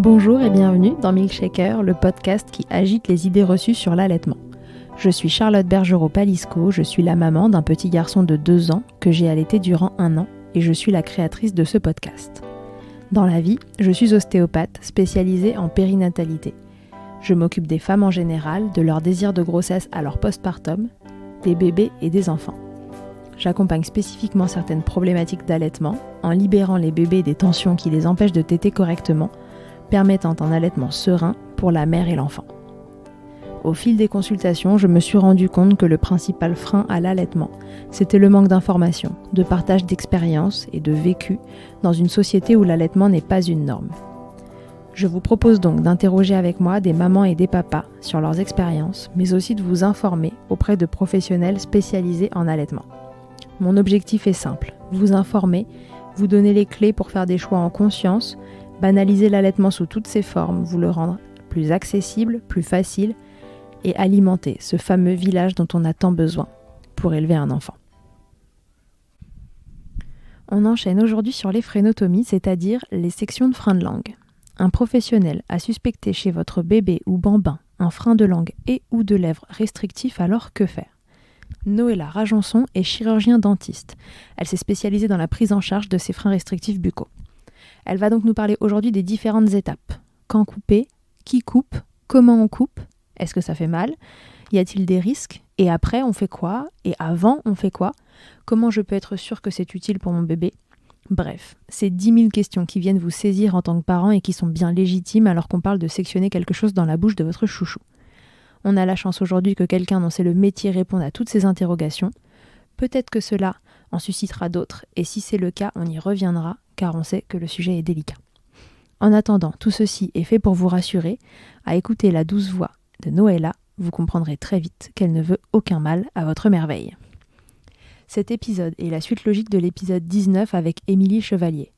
Bonjour et bienvenue dans Milkshaker, le podcast qui agite les idées reçues sur l'allaitement. Je suis Charlotte Bergerot-Palisco, je suis la maman d'un petit garçon de 2 ans que j'ai allaité durant 1 an et je suis la créatrice de ce podcast. Dans la vie, je suis ostéopathe spécialisée en périnatalité. Je m'occupe des femmes en général, de leur désir de grossesse à leur postpartum, des bébés et des enfants. J'accompagne spécifiquement certaines problématiques d'allaitement en libérant les bébés des tensions qui les empêchent de téter correctement, permettant un allaitement serein pour la mère et l'enfant. Au fil des consultations, je me suis rendu compte que le principal frein à l'allaitement, c'était le manque d'informations, de partage d'expériences et de vécu dans une société où l'allaitement n'est pas une norme. Je vous propose donc d'interroger avec moi des mamans et des papas sur leurs expériences, mais aussi de vous informer auprès de professionnels spécialisés en allaitement. Mon objectif est simple, vous informer, vous donner les clés pour faire des choix en conscience, banaliser l'allaitement sous toutes ses formes, vous le rendre plus accessible, plus facile et alimenter ce fameux village dont on a tant besoin pour élever un enfant. On enchaîne aujourd'hui sur les frénotomies, c'est-à-dire les sections de frein de langue. Un professionnel a suspecté chez votre bébé ou bambin un frein de langue et ou de lèvres restrictif, alors que faire ? Noëlla Rajonson est chirurgien dentiste. Elle s'est spécialisée dans la prise en charge de ces freins restrictifs buccaux. Elle va donc nous parler aujourd'hui des différentes étapes. Quand couper ? Qui coupe ? Comment on coupe ? Est-ce que ça fait mal ? Y a-t-il des risques ? Et après, on fait quoi ? Et avant, on fait quoi ? Comment je peux être sûre que c'est utile pour mon bébé ? Bref, c'est 10 000 questions qui viennent vous saisir en tant que parent et qui sont bien légitimes alors qu'on parle de sectionner quelque chose dans la bouche de votre chouchou. On a la chance aujourd'hui que quelqu'un dont c'est le métier réponde à toutes ces interrogations. Peut-être que cela en suscitera d'autres, et si c'est le cas, on y reviendra, car on sait que le sujet est délicat. En attendant, tout ceci est fait pour vous rassurer. À écouter la douce voix de Noëlla, vous comprendrez très vite qu'elle ne veut aucun mal à votre merveille. Cet épisode est la suite logique de l'épisode 19 avec Émilie Chevalier.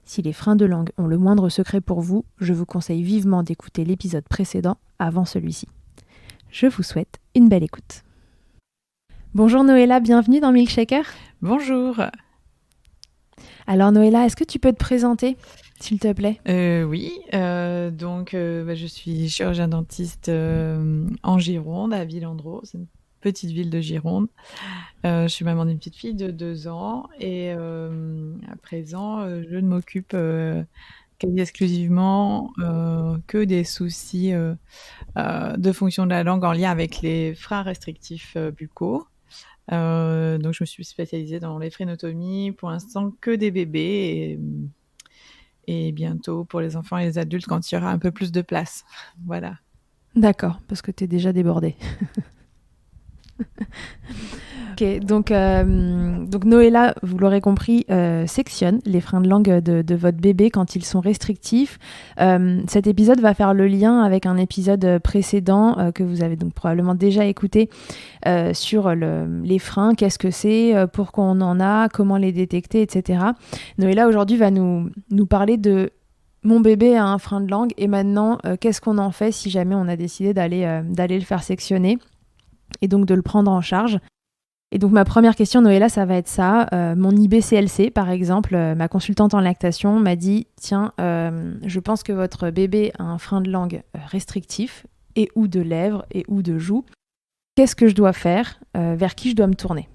Si les freins de langue ont le moindre secret pour vous, je vous conseille vivement d'écouter l'épisode précédent avant celui-ci. Je vous souhaite une belle écoute. Bonjour Noëlla, bienvenue dans Milkshaker. Bonjour. Alors Noëlla, est-ce que tu peux te présenter, s'il te plaît ? Oui, je suis chirurgien dentiste en Gironde, à Villandreau, c'est une petite ville de Gironde. Je suis maman d'une petite fille de 2 ans et à présent, je ne m'occupe quasi exclusivement que des soucis de fonction de la langue en lien avec les freins restrictifs buccaux. Donc je me suis spécialisée dans les frénotomies, pour l'instant que des bébés et bientôt pour les enfants et les adultes quand il y aura un peu plus de place. Voilà. D'accord, parce que tu es déjà débordée. Ok, donc Noëlla, vous l'aurez compris, sectionne les freins de langue de votre bébé quand ils sont restrictifs. Cet épisode va faire le lien avec un épisode précédent que vous avez donc probablement déjà écouté sur les freins, qu'est-ce que c'est, pourquoi on en a, comment les détecter, etc. Noëlla aujourd'hui va nous parler de mon bébé a un frein de langue et maintenant qu'est-ce qu'on en fait si jamais on a décidé d'aller le faire sectionner et donc de le prendre en charge. Et donc ma première question, Noëlla, ça va être ça. Mon IBCLC, par exemple, ma consultante en lactation m'a dit « Tiens, je pense que votre bébé a un frein de langue restrictif et ou de lèvres et ou de joues. Qu'est-ce que je dois faire ? Vers qui je dois me tourner ?»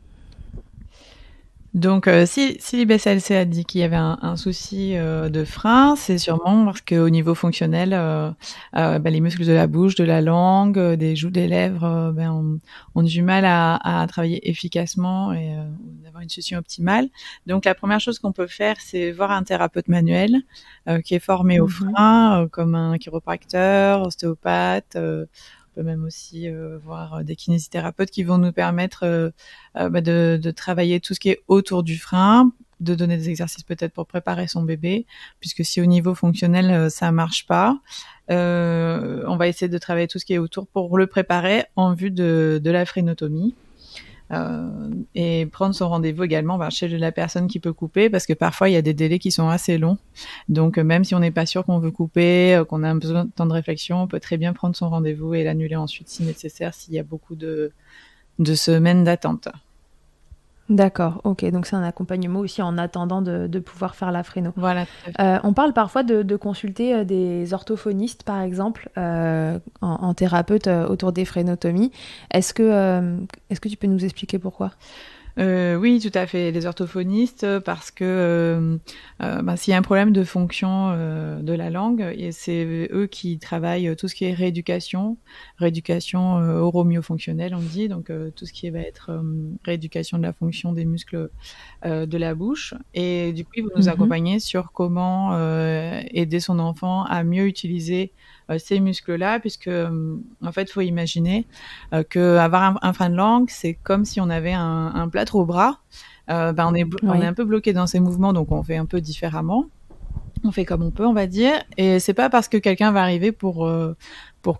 Donc, si l'IBCLC a dit qu'il y avait un souci de frein, c'est sûrement parce qu'au niveau fonctionnel, les muscles de la bouche, de la langue, des joues, des lèvres, ont du mal à travailler efficacement et d'avoir une succion optimale. Donc, la première chose qu'on peut faire, c'est voir un thérapeute manuel qui est formé au frein, comme un chiropracteur, ostéopathe. On peut même aussi voir des kinésithérapeutes qui vont nous permettre de travailler tout ce qui est autour du frein, de donner des exercices peut-être pour préparer son bébé, puisque si au niveau fonctionnel ça marche pas, on va essayer de travailler tout ce qui est autour pour le préparer en vue de la frénotomie. Et prendre son rendez-vous également chez la personne qui peut couper, parce que parfois il y a des délais qui sont assez longs, donc même si on n'est pas sûr qu'on veut couper, qu'on a besoin de temps de réflexion, on peut très bien prendre son rendez-vous et l'annuler ensuite si nécessaire, s'il y a beaucoup de semaines d'attente. D'accord, ok. Donc c'est un accompagnement aussi en attendant de pouvoir faire la fréno. Voilà, tout à fait. On parle parfois de consulter des orthophonistes, par exemple, en thérapeute autour des frénotomies. Est-ce que tu peux nous expliquer pourquoi? Oui, tout à fait. Les orthophonistes, parce que s'il y a un problème de fonction de la langue, et c'est eux qui travaillent tout ce qui est rééducation oromyofonctionnelle, on dit, donc tout ce qui va être rééducation de la fonction des muscles de la bouche. Et du coup, ils vont nous Mhm. accompagner sur comment aider son enfant à mieux utiliser ces muscles-là, puisque en fait, il faut imaginer qu'avoir un frein de langue, c'est comme si on avait un plâtre au bras. On est Oui, un peu bloqué dans ces mouvements, donc on fait un peu différemment. On fait comme on peut, on va dire. Et c'est pas parce que quelqu'un va arriver pour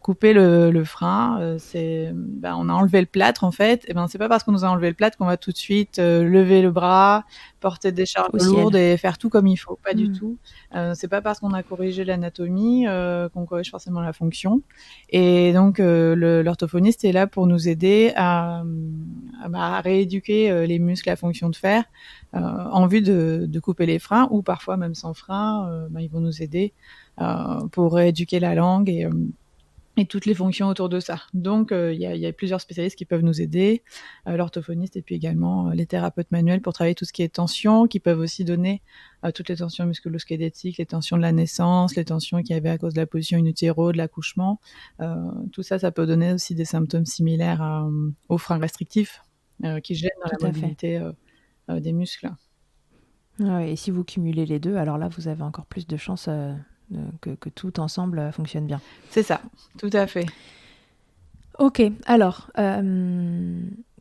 couper le frein, on a enlevé le plâtre en fait. Et ben c'est pas parce qu'on nous a enlevé le plâtre qu'on va tout de suite lever le bras, porter des charges au lourdes ciel. et faire tout comme il faut. Pas du Hmm. tout. C'est pas parce qu'on a corrigé l'anatomie qu'on corrige forcément la fonction. Et donc l'orthophoniste est là pour nous aider à rééduquer les muscles à fonction de fer en vue de couper les freins, ou parfois même sans frein, ils vont nous aider pour rééduquer la langue et toutes les fonctions autour de ça. Donc, y a plusieurs spécialistes qui peuvent nous aider, l'orthophoniste et puis également les thérapeutes manuels pour travailler tout ce qui est tension, qui peuvent aussi donner toutes les tensions musculo-squelettiques, les tensions de la naissance, les tensions qu'il y avait à cause de la position in utero, de l'accouchement. Tout ça, ça peut donner aussi des symptômes similaires aux freins restrictifs qui gênent dans Tout la à fait. mobilité des muscles. Ouais, et si vous cumulez les deux, alors là, vous avez encore plus de chances que tout ensemble fonctionne bien. C'est ça, tout à fait. Ok, alors,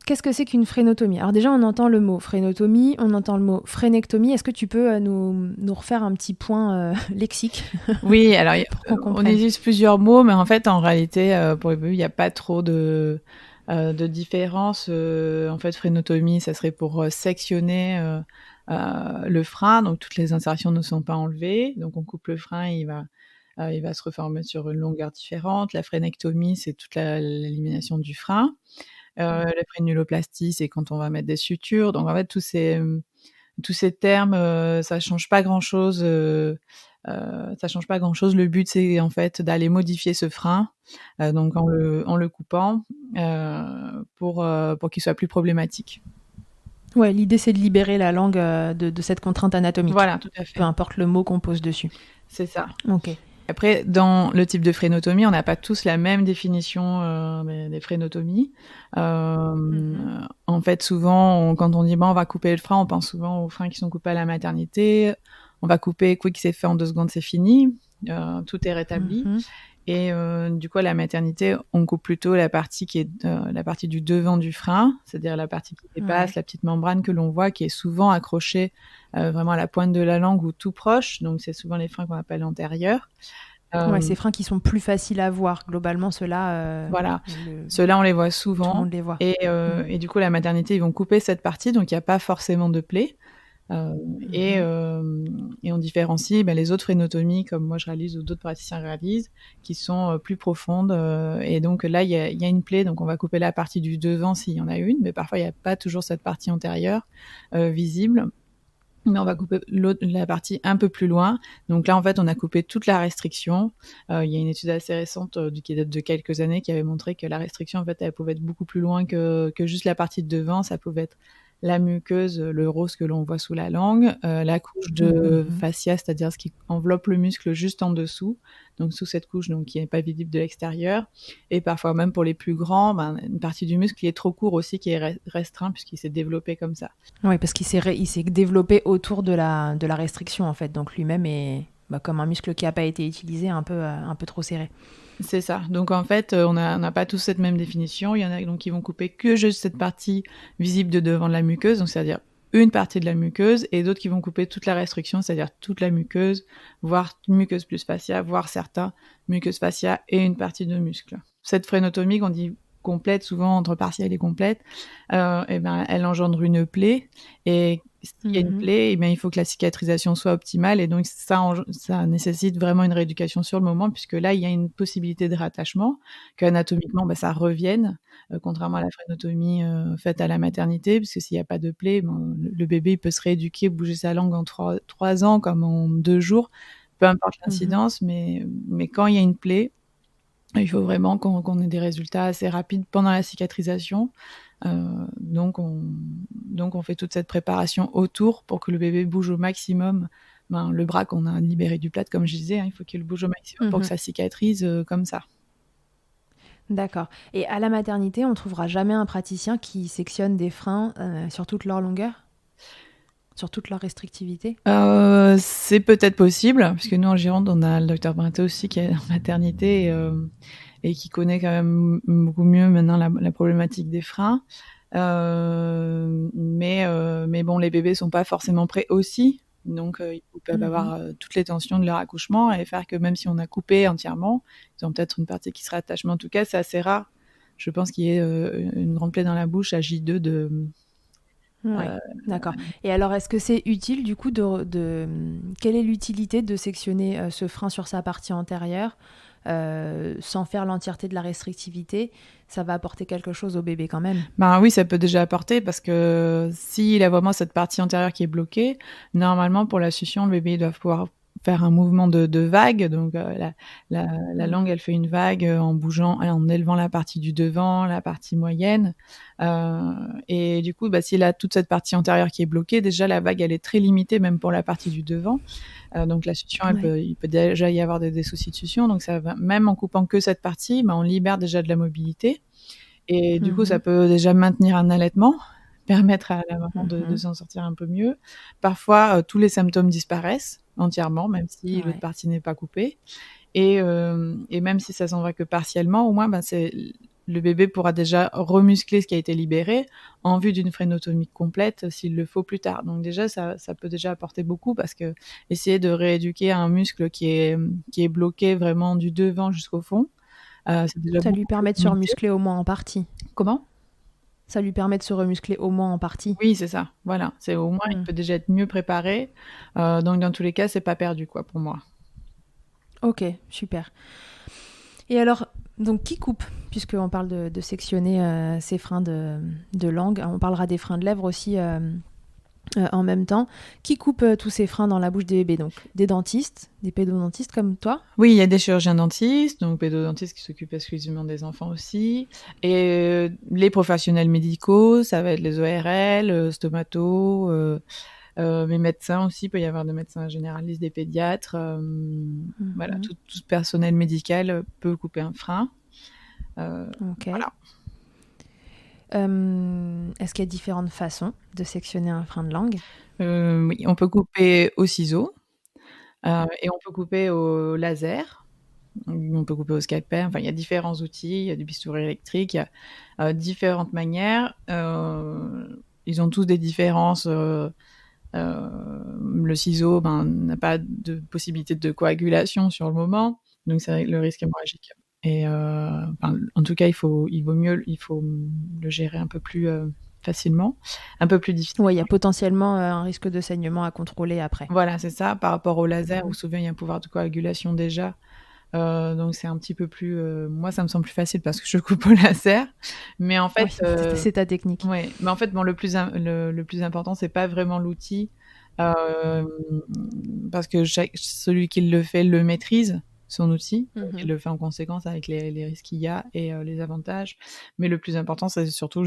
qu'est-ce que c'est qu'une frénotomie? Alors déjà, on entend le mot frénotomie, on entend le mot frénectomie. Est-ce que tu peux nous refaire un petit point lexique Oui, alors pour qu'on on comprenne? utilise plusieurs mots, mais en fait, en réalité, pour les bébés, il n'y a pas trop de différence. En fait, frénotomie, ça serait pour sectionner le frein, donc toutes les insertions ne sont pas enlevées, donc on coupe le frein, et il va se reformer sur une longueur différente. La frénectomie, c'est toute l'élimination du frein. La frénuloplastie, c'est quand on va mettre des sutures. Donc en fait, tous ces termes, ça change pas grand-chose. Ça change pas grand-chose. Le but, c'est en fait d'aller modifier ce frein, donc en le coupant, pour qu'il soit plus problématique. Ouais, l'idée c'est de libérer la langue de cette contrainte anatomique, Voilà, tout à peu fait. importe le mot qu'on pose dessus. C'est ça. Ok. Après, dans le type de frénotomie, on n'a pas tous la même définition des frénotomies. Mhm. En fait, souvent, quand on dit on va couper le frein, on pense souvent aux freins qui sont coupés à la maternité. On va couper, quick, c'est fait en 2 secondes, c'est fini. Tout est rétabli. Mhm. Et du coup, à la maternité, on coupe plutôt la partie qui est la partie du devant du frein, c'est-à-dire la partie qui dépasse, Ouais. la petite membrane que l'on voit, qui est souvent accrochée vraiment à la pointe de la langue ou tout proche. Donc, c'est souvent les freins qu'on appelle antérieurs. Ouais, Euh, ces freins qui sont plus faciles à voir. Globalement, ceux-là, voilà, ceux-là, on les voit tout le souvent. monde les voit. Et, Mm. et du coup, la maternité, ils vont couper cette partie, donc il n'y a pas forcément de plaie. Euh, et, Mhm. euh, et on différencie les autres frénotomies, comme moi je réalise ou d'autres praticiens réalisent, qui sont plus profondes. Et donc là, il y a une plaie, donc on va couper la partie du devant s'il y en a une, mais parfois il n'y a pas toujours cette partie antérieure visible. Mais on va couper la partie un peu plus loin. Donc là, en fait, on a coupé toute la restriction. Il y a une étude assez récente qui date de quelques années qui avait montré que la restriction, en fait, elle pouvait être beaucoup plus loin que juste la partie de devant. Ça pouvait être la muqueuse, le rose que l'on voit sous la langue, la couche de Mhm. fascia, c'est-à-dire ce qui enveloppe le muscle juste en dessous, donc sous cette couche donc qui n'est pas visible de l'extérieur. Et parfois même pour les plus grands, une partie du muscle qui est trop court aussi, qui est restreint puisqu'il s'est développé comme ça. Oui, parce il s'est développé autour de la restriction, en fait. Donc lui-même est comme un muscle qui n'a pas été utilisé, un peu trop serré. C'est ça. Donc en fait, on n'a pas tous cette même définition. Il y en a donc qui vont couper que juste cette partie visible de devant de la muqueuse, donc c'est-à-dire une partie de la muqueuse, et d'autres qui vont couper toute la restriction, c'est-à-dire toute la muqueuse, voire muqueuse plus fascia, voire certains muqueuse fascia et une partie de muscle. Cette frénotomie complète, souvent entre partielle et complète, et ben, elle engendre une plaie. Et s'il y a une plaie, et ben, il faut que la cicatrisation soit optimale. Et donc, ça nécessite vraiment une rééducation sur le moment, puisque là, il y a une possibilité de rattachement, qu'anatomiquement, ben, ça revienne, contrairement à la frénotomie faite à la maternité, puisque s'il n'y a pas de plaie, ben, le bébé il peut se rééduquer, bouger sa langue en 3 ans, comme en 2 jours, peu importe l'incidence. Mais quand il y a une plaie, il faut vraiment qu'on ait des résultats assez rapides pendant la cicatrisation. Donc on fait toute cette préparation autour pour que le bébé bouge au maximum. Le bras qu'on a libéré du plâtre, comme je disais, il faut qu'il bouge au maximum pour que ça cicatrise comme ça. D'accord. Et à la maternité, on ne trouvera jamais un praticien qui sectionne des freins sur toute leur longueur, sur toute leur restrictivité? C'est peut-être possible, parce que nous, en Gironde, on a le docteur Brinté aussi qui est en maternité et qui connaît quand même beaucoup mieux maintenant la problématique des freins. Mais bon, les bébés sont pas forcément prêts aussi. Donc, ils peuvent avoir toutes les tensions de leur accouchement et faire que même si on a coupé entièrement, ils ont peut-être une partie qui se rattache. Mais en tout cas, c'est assez rare. Je pense qu'il y ait une grande plaie dans la bouche à J2 de... Ouais, d'accord. Et alors, est-ce que c'est utile, du coup, quelle est l'utilité de sectionner ce frein sur sa partie antérieure sans faire l'entièreté de la restrictivité? Ça va apporter quelque chose au bébé quand même. Oui, ça peut déjà apporter, parce que s'il a vraiment cette partie antérieure qui est bloquée, normalement, pour la succion, le bébé doit pouvoir faire un mouvement de vague. Donc, la langue, elle fait une vague en bougeant, en élevant la partie du devant, la partie moyenne. Et du coup, s'il a toute cette partie antérieure qui est bloquée, déjà, la vague, elle est très limitée, même pour la partie du devant. Donc, la succion, il peut déjà y avoir des soucis de succion. Donc, ça va, même en coupant que cette partie, on libère déjà de la mobilité. Et du coup, ça peut déjà maintenir un allaitement, permettre à la maman de s'en sortir un peu mieux. Parfois, tous les symptômes disparaissent entièrement, même si l'autre partie n'est pas coupée. Et même si ça s'en va que partiellement, au moins, le bébé pourra déjà remuscler ce qui a été libéré en vue d'une frénotomie complète s'il le faut plus tard. Donc déjà, ça peut déjà apporter beaucoup, parce que essayer de rééduquer un muscle qui est bloqué vraiment du devant jusqu'au fond, c'est déjà ça beaucoup lui permet de se remuscler au moins en partie. Comment ? Ça lui permet de se remuscler au moins en partie. Oui, c'est ça. Voilà, c'est au moins il peut déjà être mieux préparé. Donc dans tous les cas, c'est pas perdu quoi pour moi. Ok, super. Et alors, donc qui coupe, puisqu'on parle de sectionner ces freins de langue, on parlera des freins de lèvres aussi en même temps. Qui coupe tous ces freins dans la bouche des bébés? Donc des dentistes, des pédodontistes comme toi? Oui, il y a des chirurgiens dentistes, donc pédodontistes qui s'occupent exclusivement des enfants aussi. Et les professionnels médicaux, ça va être les ORL, stomato, mes médecins aussi, il peut y avoir des médecins généralistes, des pédiatres. Voilà, tout personnel médical peut couper un frein. Ok. Voilà. Est-ce qu'il y a différentes façons de sectionner un frein de langue? Oui, on peut couper au ciseau et on peut couper au laser. On peut couper au scalpel. Enfin, il y a différents outils. Il y a du bistouri électrique. Il y a différentes manières. Ils ont tous des différences. Le ciseau n'a pas de possibilité de coagulation sur le moment, donc c'est le risque hémorragique. Et en tout cas, il faut le gérer un peu plus facilement, un peu plus difficile. Oui, il y a potentiellement un risque de saignement à contrôler après. Voilà, c'est ça. Par rapport au laser, où souvent il y a un pouvoir de coagulation déjà. Donc c'est un petit peu plus... moi, ça me semble plus facile parce que je coupe au laser. Mais en fait... c'est ta technique. Ouais. Mais en fait, le plus important, c'est pas vraiment l'outil. Parce que celui qui le fait le maîtrise, son outil. Il le fait en conséquence avec les risques qu'il y a et les avantages. Mais le plus important, c'est surtout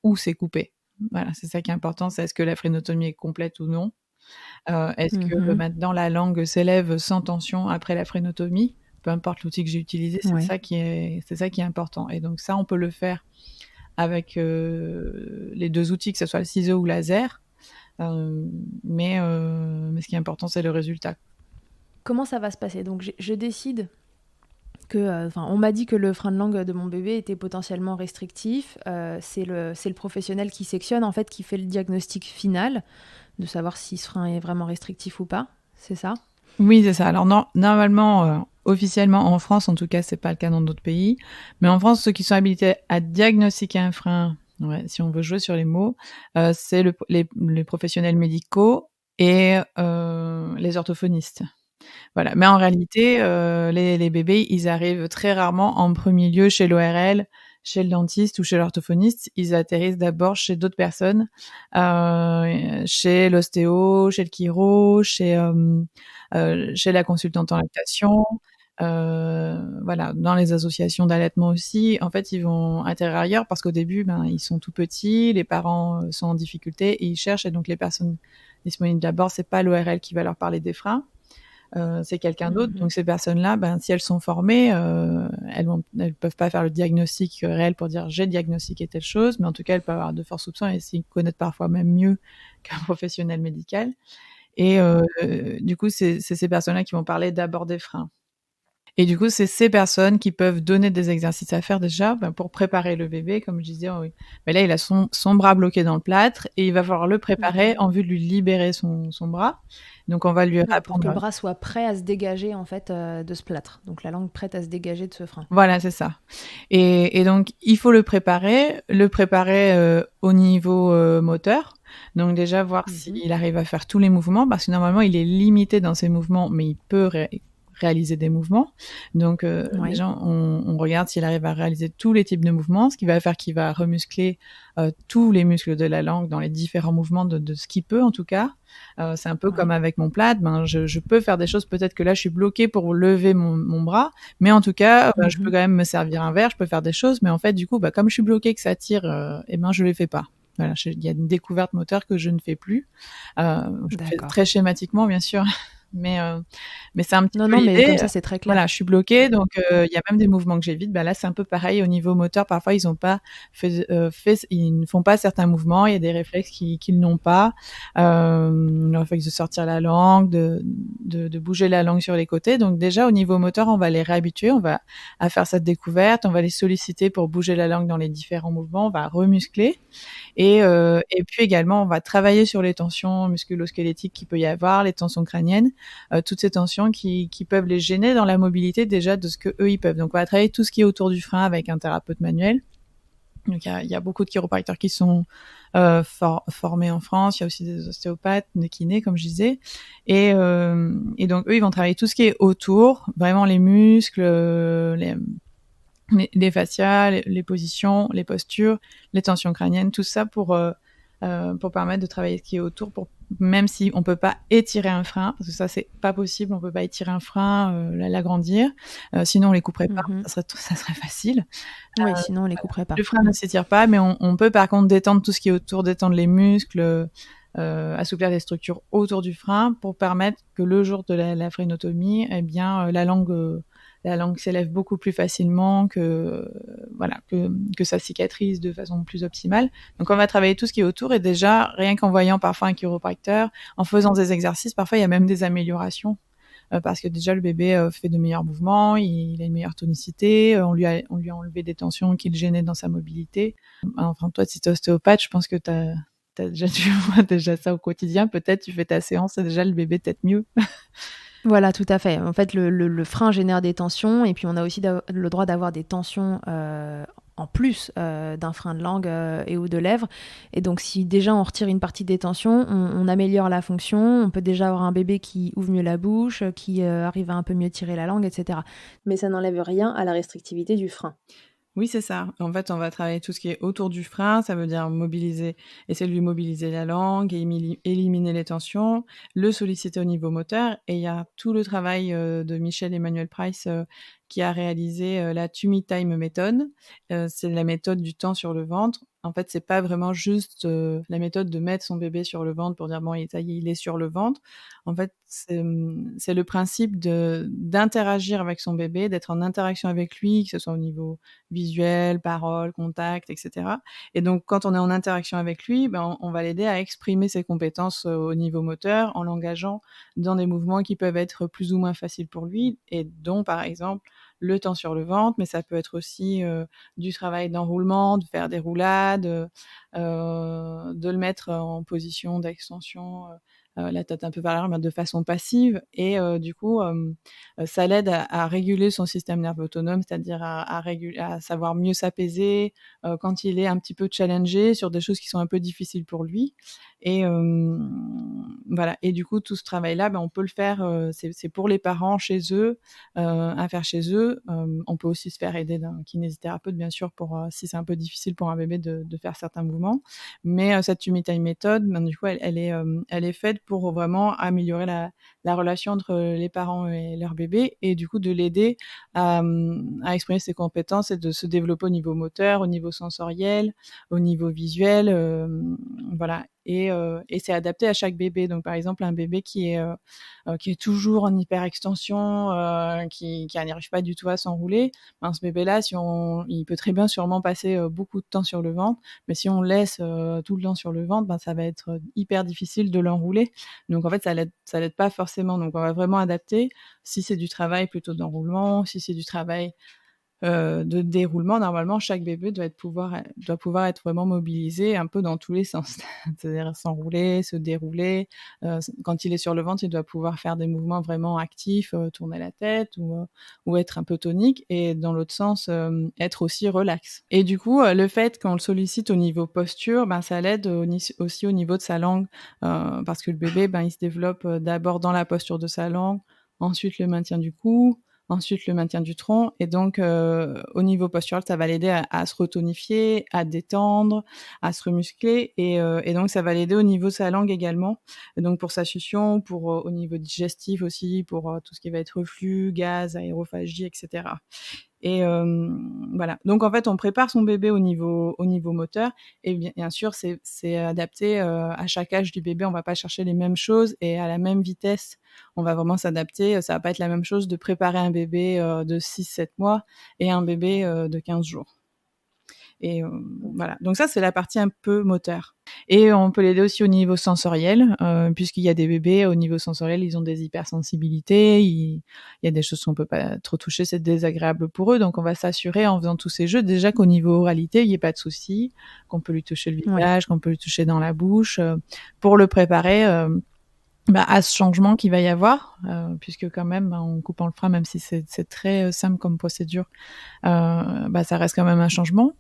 où c'est coupé. Voilà, c'est ça qui est important. C'est est-ce que la frénotomie est complète ou non. Est-ce que maintenant la langue s'élève sans tension après la frénotomie, peu importe l'outil que j'ai utilisé, c'est ça qui est important. Et donc ça, on peut le faire avec les deux outils, que ce soit le ciseau ou laser. Mais ce qui est important, c'est le résultat. Comment ça va se passer? Donc je décide que, on m'a dit que le frein de langue de mon bébé était potentiellement restrictif. C'est le professionnel qui sectionne, en fait, qui fait le diagnostic final de savoir si ce frein est vraiment restrictif ou pas. C'est ça? Oui, c'est ça. Alors normalement, officiellement en France, en tout cas, c'est pas le cas dans d'autres pays. Mais en France, ceux qui sont habilités à diagnostiquer un frein, ouais, si on veut jouer sur les mots, c'est les professionnels médicaux et les orthophonistes. Voilà. Mais en réalité, les bébés, ils arrivent très rarement en premier lieu chez l'ORL, chez le dentiste ou chez l'orthophoniste. Ils atterrissent d'abord chez d'autres personnes, chez l'ostéo, chez le chiro, chez la consultante en lactation. Voilà, dans les associations d'allaitement aussi. En fait, ils vont atterrir ailleurs parce qu'au début, ben, ils sont tout petits, les parents sont en difficulté et ils cherchent. Et donc, les personnes disponibles d'abord, c'est pas l'ORL qui va leur parler des freins. C'est quelqu'un d'autre. Donc ces personnes-là, ben, si elles sont formées, elles peuvent pas faire le diagnostic réel pour dire j'ai diagnostiqué telle chose, mais en tout cas elles peuvent avoir de forts soupçons et s'y connaître parfois même mieux qu'un professionnel médical. Et du coup, c'est ces personnes-là qui vont parler d'abord des freins. Et du coup, c'est ces personnes qui peuvent donner des exercices à faire déjà pour préparer le bébé, comme je disais. Oui. Mais là, il a son bras bloqué dans le plâtre et il va falloir le préparer en vue de lui libérer son bras. Donc, on va lui apprendre. Pour que le bras soit prêt à se dégager en fait de ce plâtre. Donc, la langue prête à se dégager de ce frein. Voilà, c'est ça. Et donc, il faut le préparer au niveau moteur. Donc déjà, voir s'il arrive à faire tous les mouvements, parce que normalement, il est limité dans ses mouvements, mais il peut réaliser des mouvements. Donc, déjà, on regarde s'il arrive à réaliser tous les types de mouvements, ce qui va faire qu'il va remuscler tous les muscles de la langue dans les différents mouvements de ce qu'il peut, en tout cas. C'est un peu comme avec mon plâtre, ben, je peux faire des choses, peut-être que là, je suis bloquée pour lever mon bras, mais en tout cas, je peux quand même me servir un verre, je peux faire des choses, mais en fait, du coup, comme je suis bloquée, que ça tire, eh ben, je les fais pas. Voilà, il y a une découverte moteur que je ne fais plus. Je fais très schématiquement, bien sûr. Mais c'est un petit peu l'idée. Mais comme ça, c'est très clair. Voilà, je suis bloquée, donc il y a même des mouvements que j'évite. Là, c'est un peu pareil au niveau moteur. Parfois, ils ont pas ils ne font pas certains mouvements. Il y a des réflexes qu'ils n'ont pas. Le réflexe de sortir la langue, de bouger la langue sur les côtés. Donc déjà, au niveau moteur, on va les réhabituer. On va à faire cette découverte. On va les solliciter pour bouger la langue dans les différents mouvements. On va remuscler. Et puis également, on va travailler sur les tensions musculo-squelettiques qu'il peut y avoir, les tensions crâniennes, toutes ces tensions qui peuvent les gêner dans la mobilité déjà de ce que eux ils peuvent. Donc on va travailler tout ce qui est autour du frein avec un thérapeute manuel. Donc il y a beaucoup de chiropracteurs qui sont formés en France. Il y a aussi des ostéopathes, des kinés, comme je disais. Et donc eux ils vont travailler tout ce qui est autour, vraiment les muscles, les fascias, les positions, les postures, les tensions crâniennes, tout ça pour permettre de travailler ce qui est autour, même si on peut pas étirer un frein, parce que ça c'est pas possible, on peut pas étirer un frein, l'agrandir, sinon on les couperait pas, ça serait facile. Oui, sinon on les couperait pas. Le frein ne s'étire pas, mais on peut par contre détendre tout ce qui est autour, détendre les muscles, assouplir les structures autour du frein pour permettre que le jour de la phrénotomie, eh bien la langue s'élève beaucoup plus facilement, que ça cicatrise de façon plus optimale. Donc on va travailler tout ce qui est autour, et déjà rien qu'en voyant parfois un chiropracteur, en faisant des exercices, parfois il y a même des améliorations parce que déjà le bébé fait de meilleurs mouvements, il a une meilleure tonicité, on lui a enlevé des tensions qui le gênaient dans sa mobilité. Enfin toi, si t'es ostéopathe, je pense que t'as déjà tu vois déjà ça au quotidien. Peut-être tu fais ta séance et déjà le bébé peut-être mieux. Voilà, tout à fait. En fait, le frein génère des tensions, et puis on a aussi le droit d'avoir des tensions en plus d'un frein de langue et ou de lèvres. Et donc, si déjà on retire une partie des tensions, on améliore la fonction. On peut déjà avoir un bébé qui ouvre mieux la bouche, qui arrive à un peu mieux tirer la langue, etc. Mais ça n'enlève rien à la restrictivité du frein. Oui, c'est ça. En fait, on va travailler tout ce qui est autour du frein. Ça veut dire essayer de lui mobiliser la langue, éliminer les tensions, le solliciter au niveau moteur. Et il y a tout le travail de Michel Emmanuel Price qui a réalisé la Tummy Time Method. C'est la méthode du temps sur le ventre. En fait, c'est pas vraiment juste la méthode de mettre son bébé sur le ventre pour dire bon, ça y est, il est sur le ventre. En fait, c'est le principe d'interagir avec son bébé, d'être en interaction avec lui, que ce soit au niveau visuel, parole, contact, etc. Et donc, quand on est en interaction avec lui, on va l'aider à exprimer ses compétences au niveau moteur en l'engageant dans des mouvements qui peuvent être plus ou moins faciles pour lui, et dont, par exemple, le temps sur le ventre, mais ça peut être aussi du travail d'enroulement, de faire des roulades, de le mettre en position d'extension la tête un peu vers l'arrière, mais de façon passive. Et du coup, ça l'aide à réguler son système nerveux autonome, c'est-à-dire à savoir mieux s'apaiser quand il est un petit peu challengé sur des choses qui sont un peu difficiles pour lui. Et voilà. Et du coup, tout ce travail-là, on peut le faire. C'est pour les parents chez eux, à faire chez eux. On peut aussi se faire aider d'un kinésithérapeute, bien sûr, pour si c'est un peu difficile pour un bébé de faire certains mouvements. Mais cette Tummy-Time méthode, du coup, elle est faite pour vraiment améliorer la relation entre les parents et leur bébé, et du coup de l'aider à exprimer ses compétences et de se développer au niveau moteur, au niveau sensoriel, au niveau visuel, voilà. Et c'est adapté à chaque bébé. Donc par exemple, un bébé qui est toujours en hyperextension, qui n'y arrive pas du tout à s'enrouler, ce bébé-là, il peut très bien sûrement passer beaucoup de temps sur le ventre, mais si on le laisse tout le temps sur le ventre, ça va être hyper difficile de l'enrouler. Donc en fait, ça l'aide pas forcément. Donc on va vraiment adapter. Si c'est du travail plutôt d'enroulement, si c'est du travail de déroulement, normalement, chaque bébé doit pouvoir être vraiment mobilisé un peu dans tous les sens. C'est-à-dire s'enrouler, se dérouler. Quand il est sur le ventre, il doit pouvoir faire des mouvements vraiment actifs, tourner la tête ou être un peu tonique. Et dans l'autre sens, être aussi relax. Et du coup, le fait qu'on le sollicite au niveau posture, ça l'aide aussi au niveau de sa langue, parce que le bébé, il se développe d'abord dans la posture de sa langue, ensuite le maintien du cou, ensuite le maintien du tronc. Et donc, au niveau postural, ça va l'aider à se retonifier, à détendre, à se remuscler. Et donc, ça va l'aider au niveau de sa langue également. Et donc, pour sa succion, au niveau digestif aussi, pour tout ce qui va être reflux, gaz, aérophagie, etc. Et voilà. Donc en fait, on prépare son bébé au niveau moteur, et bien sûr, c'est adapté à chaque âge du bébé. On va pas chercher les mêmes choses et à la même vitesse. On va vraiment s'adapter. Ça va pas être la même chose de préparer un bébé de 6-7 mois et un bébé de 15 jours. Et voilà. Donc ça, c'est la partie un peu moteur. Et on peut l'aider aussi au niveau sensoriel, puisqu'il y a des bébés au niveau sensoriel, ils ont des hypersensibilités, il y a des choses qu'on peut pas trop toucher, c'est désagréable pour eux. Donc on va s'assurer en faisant tous ces jeux déjà qu'au niveau oralité, il y ait pas de souci, qu'on peut lui toucher le visage, qu'on peut lui toucher dans la bouche, pour le préparer à ce changement qu'il va y avoir, puisque quand même, en coupant le frein, même si c'est très simple comme procédure, ça reste quand même un changement.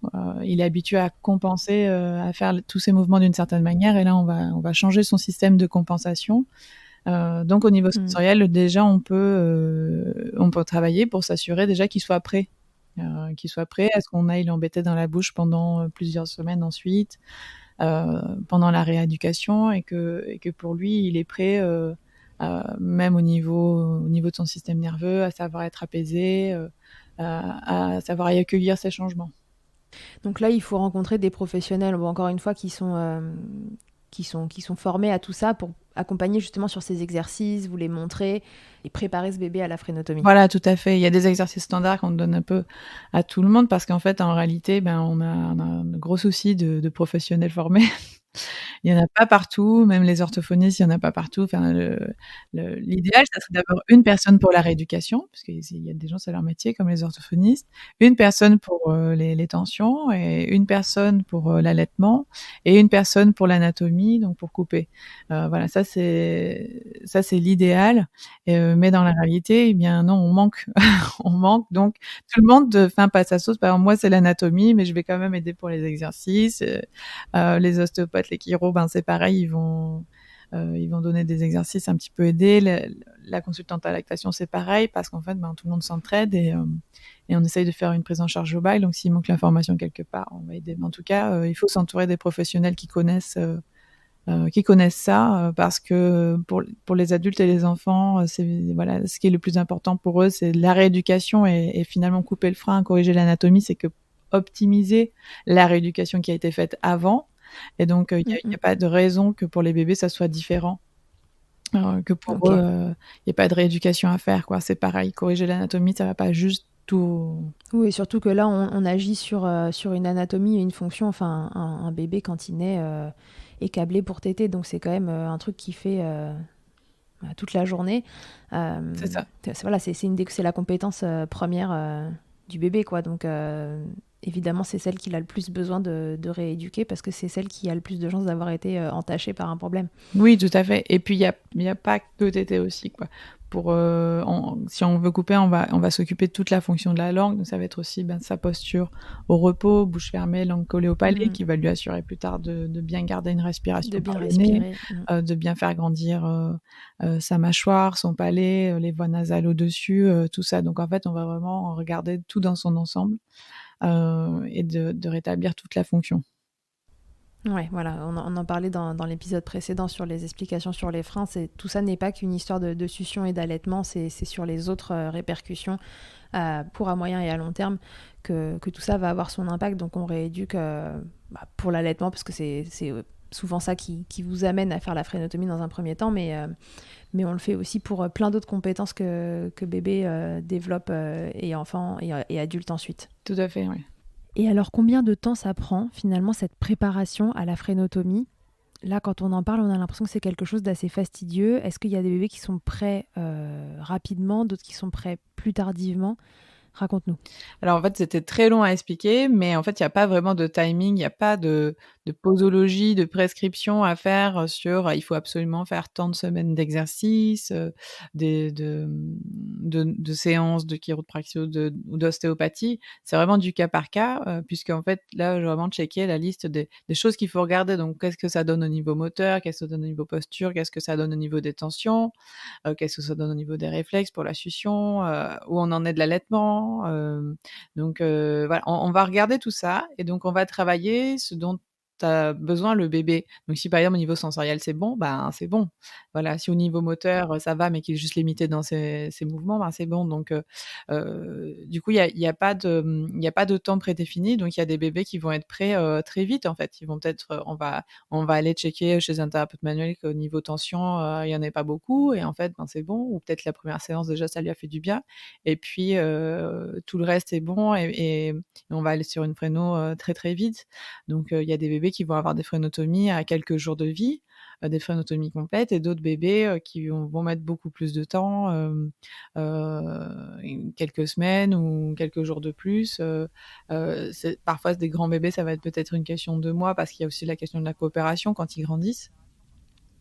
Il est habitué à compenser, à faire tous ces mouvements d'une certaine manière, et là, on va changer son système de compensation. Donc, au niveau sensoriel, déjà, on peut travailler pour s'assurer déjà qu'il soit prêt. À ce qu'on aille l'embêter dans la bouche pendant plusieurs semaines ensuite, pendant la rééducation, et que pour lui, il est prêt, même au niveau de son système nerveux, à savoir être apaisé, à savoir y accueillir ces changements. Donc là, il faut rencontrer des professionnels, encore une fois, qui sont formés à tout ça pour accompagner justement sur ces exercices, vous les montrer et préparer ce bébé à la frénotomie. Voilà, tout à fait. Il y a des exercices standards qu'on donne un peu à tout le monde, parce qu'en fait, en réalité, on a un gros souci de professionnels formés. Il y en a pas partout, même les orthophonistes, il y en a pas partout. Enfin, l'idéal, ça serait d'avoir une personne pour la rééducation, parce qu'il y a des gens, c'est leur métier, comme les orthophonistes, une personne pour les tensions, et une personne pour l'allaitement, et une personne pour l'anatomie, donc pour couper. Voilà, ça c'est l'idéal. Mais dans la réalité, eh bien non, on manque, on manque. Donc tout le monde passe à sauce. Par exemple, moi, c'est l'anatomie, mais je vais quand même aider pour les exercices. Les ostéopathes, les chiro, c'est pareil, ils vont donner des exercices un petit peu aidés. La consultante à lactation, c'est pareil, parce qu'en fait, tout le monde s'entraide, et on essaye de faire une prise en charge globale. Donc, s'il manque l'information quelque part, on va aider. Mais en tout cas, il faut s'entourer des professionnels qui connaissent ça, parce que pour les adultes et les enfants, voilà, ce qui est le plus important pour eux, c'est la rééducation, et finalement couper le frein, corriger l'anatomie, c'est que optimiser la rééducation qui a été faite avant. Et donc, il n'y a pas de raison que pour les bébés, ça soit différent. Que pour eux, il n'y a pas de rééducation à faire, quoi. C'est pareil, corriger l'anatomie, ça va pas juste tout... Oui, surtout que là, on agit sur une anatomie et une fonction. Enfin, un bébé, quand il naît, est câblé pour téter. Donc, c'est quand même un truc qui fait toute la journée. C'est ça. Voilà, c'est la compétence première du bébé, quoi. Donc, évidemment, c'est celle qui a le plus besoin de rééduquer parce que c'est celle qui a le plus de chances d'avoir été entachée par un problème. Oui, tout à fait. Et puis il y a pas que tété aussi, quoi. Si on veut couper, on va s'occuper de toute la fonction de la langue. Donc ça va être aussi sa posture au repos, bouche fermée, langue collée au palais, qui va lui assurer plus tard de bien garder une respiration De bien par le nez, respirer. de bien faire grandir sa mâchoire, son palais, les voies nasales au-dessus, tout ça. Donc en fait, on va vraiment regarder tout dans son ensemble et de rétablir toute la fonction. Ouais, voilà, on en parlait dans l'épisode précédent sur les explications sur les freins. Tout ça n'est pas qu'une histoire de succion et d'allaitement, c'est sur les autres répercussions pour à moyen et à long terme que tout ça va avoir son impact. Donc on rééduque pour l'allaitement parce que c'est souvent ça qui vous amène à faire la frénotomie dans un premier temps, mais on le fait aussi pour plein d'autres compétences que bébé développe et enfant et adulte ensuite. Tout à fait, oui. Et alors, combien de temps ça prend, finalement, cette préparation à la frénotomie ? Là, quand on en parle, on a l'impression que c'est quelque chose d'assez fastidieux. Est-ce qu'il y a des bébés qui sont prêts rapidement, d'autres qui sont prêts plus tardivement ? Raconte-nous. Alors en fait, c'était très long à expliquer, mais en fait, il n'y a pas vraiment de timing, il n'y a pas de posologie, de prescription à faire sur il faut absolument faire tant de semaines d'exercice, de séances de chiropraxio ou d'ostéopathie. C'est vraiment du cas par cas, puisque en fait, là, j'ai vraiment checké la liste des choses qu'il faut regarder. Donc, qu'est-ce que ça donne au niveau moteur, qu'est-ce que ça donne au niveau posture, qu'est-ce que ça donne au niveau des tensions, qu'est-ce que ça donne au niveau des réflexes pour la succion, où on en est de l'allaitement. Donc voilà, on va regarder tout ça et donc on va travailler ce dont a besoin le bébé. Donc si par exemple au niveau sensoriel c'est bon, ben c'est bon. Voilà, si au niveau moteur ça va mais qu'il est juste limité dans ses mouvements, ben c'est bon. Donc du coup il y a pas de temps prédéfini. Donc il y a des bébés qui vont être prêts très vite en fait. Ils vont peut-être on va aller checker chez un thérapeute manuel qu'au niveau tension il y en ait pas beaucoup et en fait ben c'est bon. Ou peut-être la première séance déjà ça lui a fait du bien et puis tout le reste est bon et on va aller sur une fréno très très vite. Donc il y a des bébés qui vont avoir des frénotomies à quelques jours de vie, des frénotomies complètes, et d'autres bébés qui vont mettre beaucoup plus de temps, quelques semaines ou quelques jours de plus. Parfois, des grands bébés, ça va être peut-être une question de mois parce qu'il y a aussi la question de la coopération quand ils grandissent.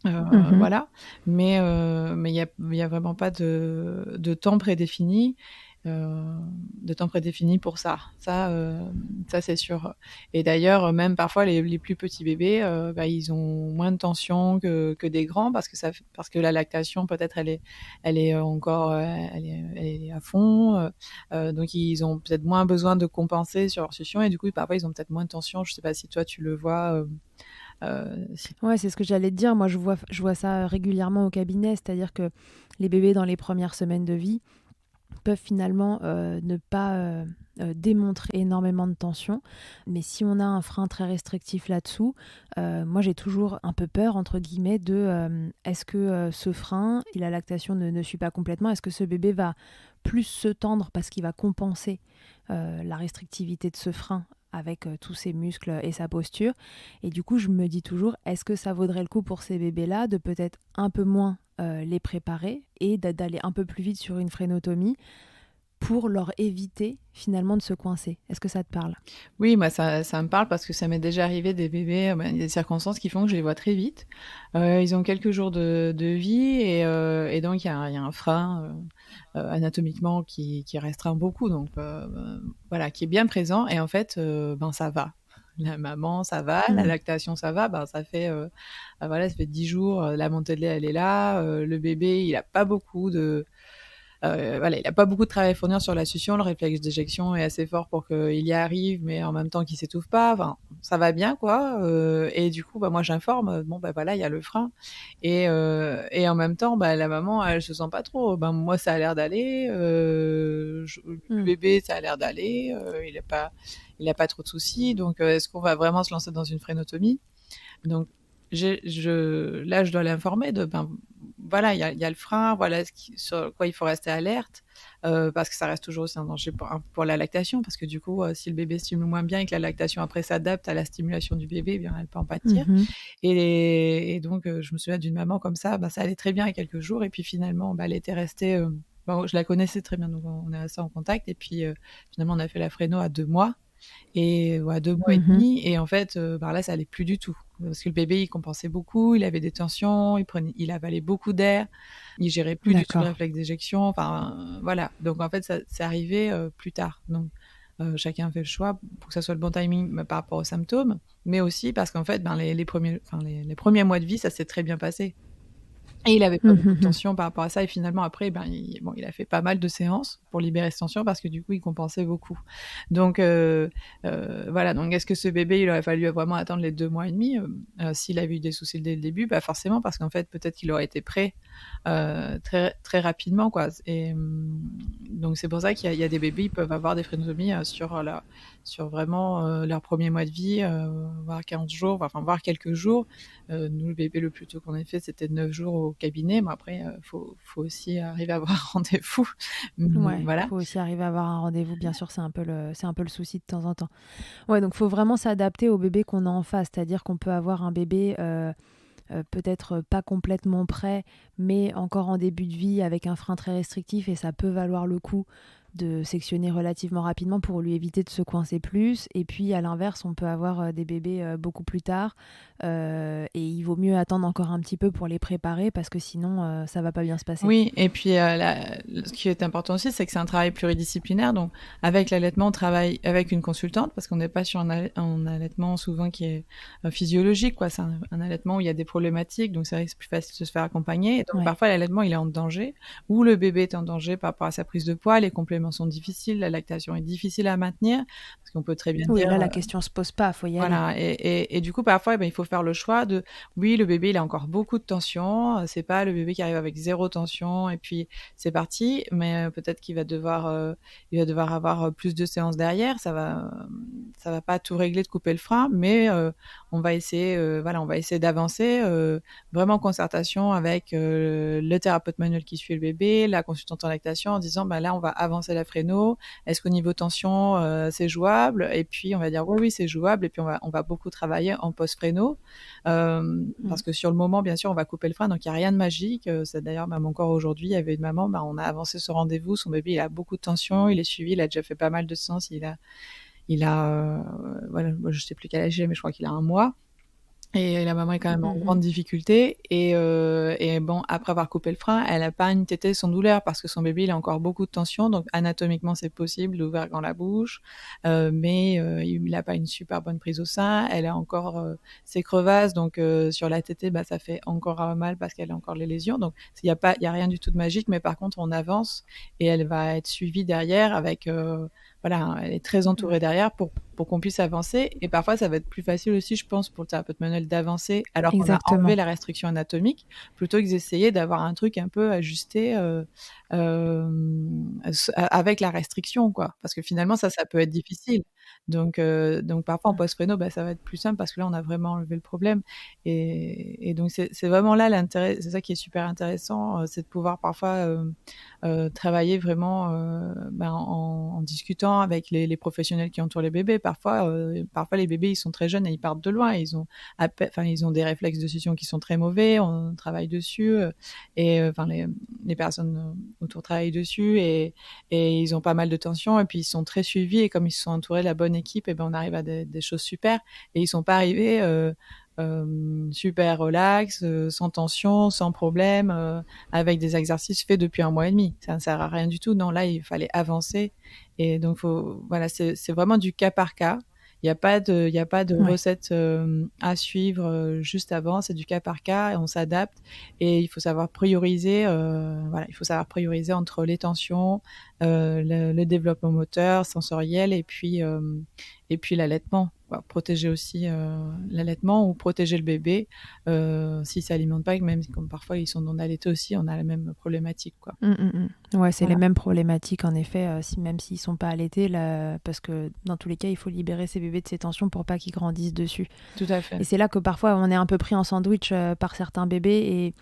Voilà, mais il y a vraiment pas de temps prédéfini. De temps prédéfini pour ça. Ça c'est sûr. Et d'ailleurs, même parfois les plus petits bébés, ils ont moins de tension que des grands parce que la lactation peut-être elle est encore elle est à fond. Donc ils ont peut-être moins besoin de compenser sur leur succion et du coup parfois ils ont peut-être moins de tension. Je sais pas si toi tu le vois. Ouais, c'est ce que j'allais te dire. Moi, je vois ça régulièrement au cabinet, c'est-à-dire que les bébés dans les premières semaines de vie peuvent finalement ne pas démontrer énormément de tension. Mais si on a un frein très restrictif là-dessous, moi j'ai toujours un peu peur, entre guillemets, de est-ce que ce frein et la lactation ne suit pas complètement, est-ce que ce bébé va plus se tendre parce qu'il va compenser la restrictivité de ce frein avec tous ses muscles et sa posture. Et du coup, je me dis toujours, est-ce que ça vaudrait le coup pour ces bébés-là de peut-être un peu moins les préparer et d'aller un peu plus vite sur une frénotomie pour leur éviter finalement de se coincer. Est-ce que ça te parle ? Oui, moi ça me parle parce que ça m'est déjà arrivé des bébés, il y a des circonstances qui font que je les vois très vite. Ils ont quelques jours de vie et donc il y a un frein anatomiquement qui restreint beaucoup, donc voilà, qui est bien présent et en fait, ça va. La maman, ça va, la lactation, ça va, ça fait voilà, ça fait 10 jours, la montée de lait, elle est là, le bébé, il a pas beaucoup de voilà, il a pas beaucoup de travail à fournir sur la succion, le réflexe d'éjection est assez fort pour qu'il y arrive, mais en même temps qu'il s'étouffe pas. Enfin, ça va bien, quoi. Et du coup, moi, j'informe. Bon, voilà, il y a le frein. Et en même temps, la maman, elle se sent pas trop. Moi, ça a l'air d'aller. Le bébé, ça a l'air d'aller. Il a pas trop de soucis. Donc, est-ce qu'on va vraiment se lancer dans une frénotomie ? Donc, là, je dois l'informer de voilà, il y a le frein, voilà sur quoi il faut rester alerte, parce que ça reste toujours aussi un danger pour la lactation, parce que du coup, si le bébé stimule moins bien et que la lactation après s'adapte à la stimulation du bébé, bien elle peut en pâtir. Et donc, je me souviens d'une maman comme ça, ça allait très bien il y a quelques jours, et puis finalement, elle était restée. Je la connaissais très bien, donc on est resté en contact, et puis finalement, on a fait la fréno à 2 mois. et ouais, 2 mois et Mhm. demi. Et en fait, par là, ça allait plus du tout. Parce que le bébé, il compensait beaucoup, il avait des tensions, il avalait beaucoup d'air, il gérait plus du tout le D'accord. réflexe d'éjection. Enfin, voilà. Donc en fait, ça, c'est arrivé plus tard. Donc chacun fait le choix pour que ça soit le bon timing par rapport aux symptômes, mais aussi parce qu'en fait, ben, les premiers mois de vie, ça s'est très bien passé. Et il avait pas beaucoup de Mhm. tension par rapport à ça. Et finalement, après, ben, il a fait pas mal de séances pour libérer cette tension parce que du coup, il compensait beaucoup. Donc, voilà. Donc, est-ce que ce bébé, il aurait fallu vraiment attendre les 2 mois et demi s'il avait eu des soucis dès le début? Bah, forcément, parce qu'en fait, peut-être qu'il aurait été prêt très, très rapidement, quoi. Et donc, c'est pour ça qu'il y a des bébés, ils peuvent avoir des frénotomies sur vraiment leur premier mois de vie, voire 15 jours, enfin, voire quelques jours. Nous, le bébé le plus tôt qu'on ait fait, c'était 9 jours au cabinet. Mais après, faut aussi arriver à avoir un rendez-vous. Ouais, Voilà. faut aussi arriver à avoir un rendez-vous, bien sûr, c'est un peu le souci de temps en temps. Ouais, donc faut vraiment s'adapter au bébé qu'on a en face, c'est-à-dire qu'on peut avoir un bébé peut-être pas complètement prêt, mais encore en début de vie avec un frein très restrictif et ça peut valoir le coup de sectionner relativement rapidement pour lui éviter de se coincer plus. Et puis à l'inverse, on peut avoir des bébés beaucoup plus tard et il vaut mieux attendre encore un petit peu pour les préparer parce que sinon ça va pas bien se passer. Oui, et puis ce qui est important aussi, c'est que c'est un travail pluridisciplinaire. Donc, avec l'allaitement, on travaille avec une consultante parce qu'on n'est pas sur un allaitement souvent qui est physiologique, quoi. C'est un allaitement où il y a des problématiques, donc c'est vrai que c'est plus facile de se faire accompagner. Et donc, Ouais. parfois, l'allaitement, il est en danger, ou le bébé est en danger par rapport à sa prise de poids, les compléments sont difficiles, la lactation est difficile à maintenir, parce qu'on peut très bien Oui, dire, là la question se pose pas, faut y aller. voilà, et du coup, parfois, eh ben, il faut faire le choix de, oui, le bébé, il a encore beaucoup de tension. C'est pas le bébé qui arrive avec zéro tension et puis c'est parti. Mais peut-être il va devoir avoir plus de séances derrière. Ça va pas tout régler de couper le frein, mais on va essayer, voilà, on va essayer d'avancer, vraiment en concertation avec le thérapeute manuel qui suit le bébé, la consultante en lactation, en disant, bah là, on va avancer la fréno. Est-ce qu'au niveau tension, c'est jouable? Et puis, on va dire, oui, oui, c'est jouable. Et puis, on va beaucoup travailler en post-fréno. Mm. Parce que sur le moment, bien sûr, on va couper le frein. Donc, il n'y a rien de magique. C'est d'ailleurs, même encore aujourd'hui, il y avait une maman, bah, on a avancé ce rendez-vous. Son bébé, il a beaucoup de tension. Il est suivi. Il a déjà fait pas mal de séances. Voilà, moi, je sais plus quel âge il a, mais je crois qu'il a 1 mois. Et la maman est quand même en Mhm. grande difficulté. Et bon, après avoir coupé le frein, elle n'a pas une tétée sans douleur parce que son bébé, il a encore beaucoup de tension. Donc, anatomiquement, c'est possible d'ouvrir grand la bouche. Mais il n'a pas une super bonne prise au sein. Elle a encore ses crevasses. Donc, sur la tétée, bah, ça fait encore mal parce qu'elle a encore les lésions. Donc, il y a rien du tout de magique. Mais par contre, on avance et elle va être suivie derrière avec... voilà, elle est très entourée Ouais. derrière pour qu'on puisse avancer. Et parfois, ça va être plus facile aussi, je pense, pour le thérapeute manuel d'avancer alors qu'on a enlevé Exactement. la restriction anatomique, plutôt que d'essayer d'avoir un truc un peu ajusté avec la restriction, quoi. Parce que finalement, ça peut être difficile. Donc parfois en post-préno, bah, ça va être plus simple parce que là, on a vraiment enlevé le problème. Et donc, c'est vraiment là l'intérêt, c'est ça qui est super intéressant, c'est de pouvoir parfois travailler vraiment ben, en discutant avec les professionnels qui entourent les bébés. Parfois les bébés ils sont très jeunes et ils partent de loin. Ils ont des réflexes de succion qui sont très mauvais. On travaille dessus et enfin les personnes autour travaillent dessus et ils ont pas mal de tension et puis ils sont très suivis et comme ils se sont entourés de la bonne équipe, et ben on arrive à des choses super. Et ils sont pas arrivés super relax, sans tension, sans problème, avec des exercices faits depuis 1 mois et demi. Ça ne sert à rien du tout. Non, là, il fallait avancer. Et donc, voilà, c'est vraiment du cas par cas. Il y a pas de Ouais. recette à suivre juste avant. C'est du cas par cas et on s'adapte. Et il faut savoir prioriser. Voilà, il faut savoir prioriser entre les tensions, le développement moteur, sensoriel et puis l'allaitement. Voilà, protéger aussi l'allaitement ou protéger le bébé s'il s'alimente pas, même comme parfois ils sont non allaités aussi, on a la même problématique, quoi. Mm, mm, mm. Ouais, c'est les Voilà, mêmes problématiques en effet, même s'ils sont pas allaités, là, parce que dans tous les cas, il faut libérer ces bébés de ces tensions pour pas qu'ils grandissent dessus. tout à fait. Et c'est là que parfois on est un peu pris en sandwich par certains bébés et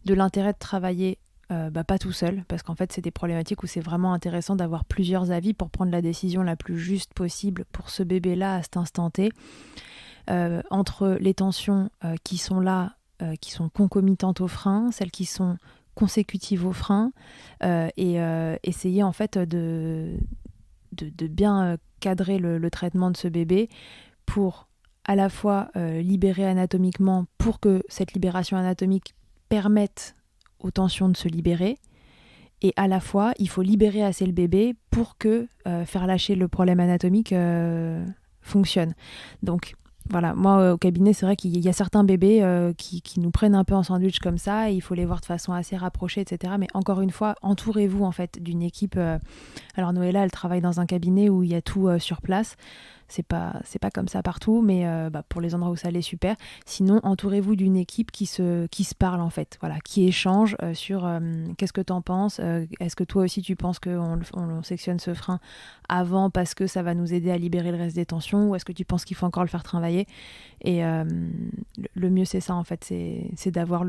de l'intérêt de travailler pas tout seul, parce qu'en fait c'est des problématiques où c'est vraiment intéressant d'avoir plusieurs avis pour prendre la décision la plus juste possible pour ce bébé-là à cet instant T. Entre les tensions qui sont là, qui sont concomitantes au frein, celles qui sont consécutives au frein, et essayer en fait de bien cadrer le traitement de ce bébé pour à la fois libérer anatomiquement, pour que cette libération anatomique permette aux tensions de se libérer, et à la fois, il faut libérer assez le bébé pour que faire lâcher le problème anatomique fonctionne. Donc voilà, moi au cabinet, c'est vrai qu'il y a certains bébés qui nous prennent un peu en sandwich comme ça, et il faut les voir de façon assez rapprochée, etc. Mais encore une fois, entourez-vous en fait d'une équipe. Alors Noëlla, elle travaille dans un cabinet où il y a tout sur place. C'est pas comme ça partout, mais pour les endroits où ça l'est, super. Sinon, entourez-vous d'une équipe qui se parle en fait, voilà, qui échange sur qu'est-ce que t'en penses, est-ce que toi aussi tu penses qu'on sectionne ce frein avant parce que ça va nous aider à libérer le reste des tensions, ou est-ce que tu penses qu'il faut encore le faire travailler? Et le mieux c'est ça en fait, c'est d'avoir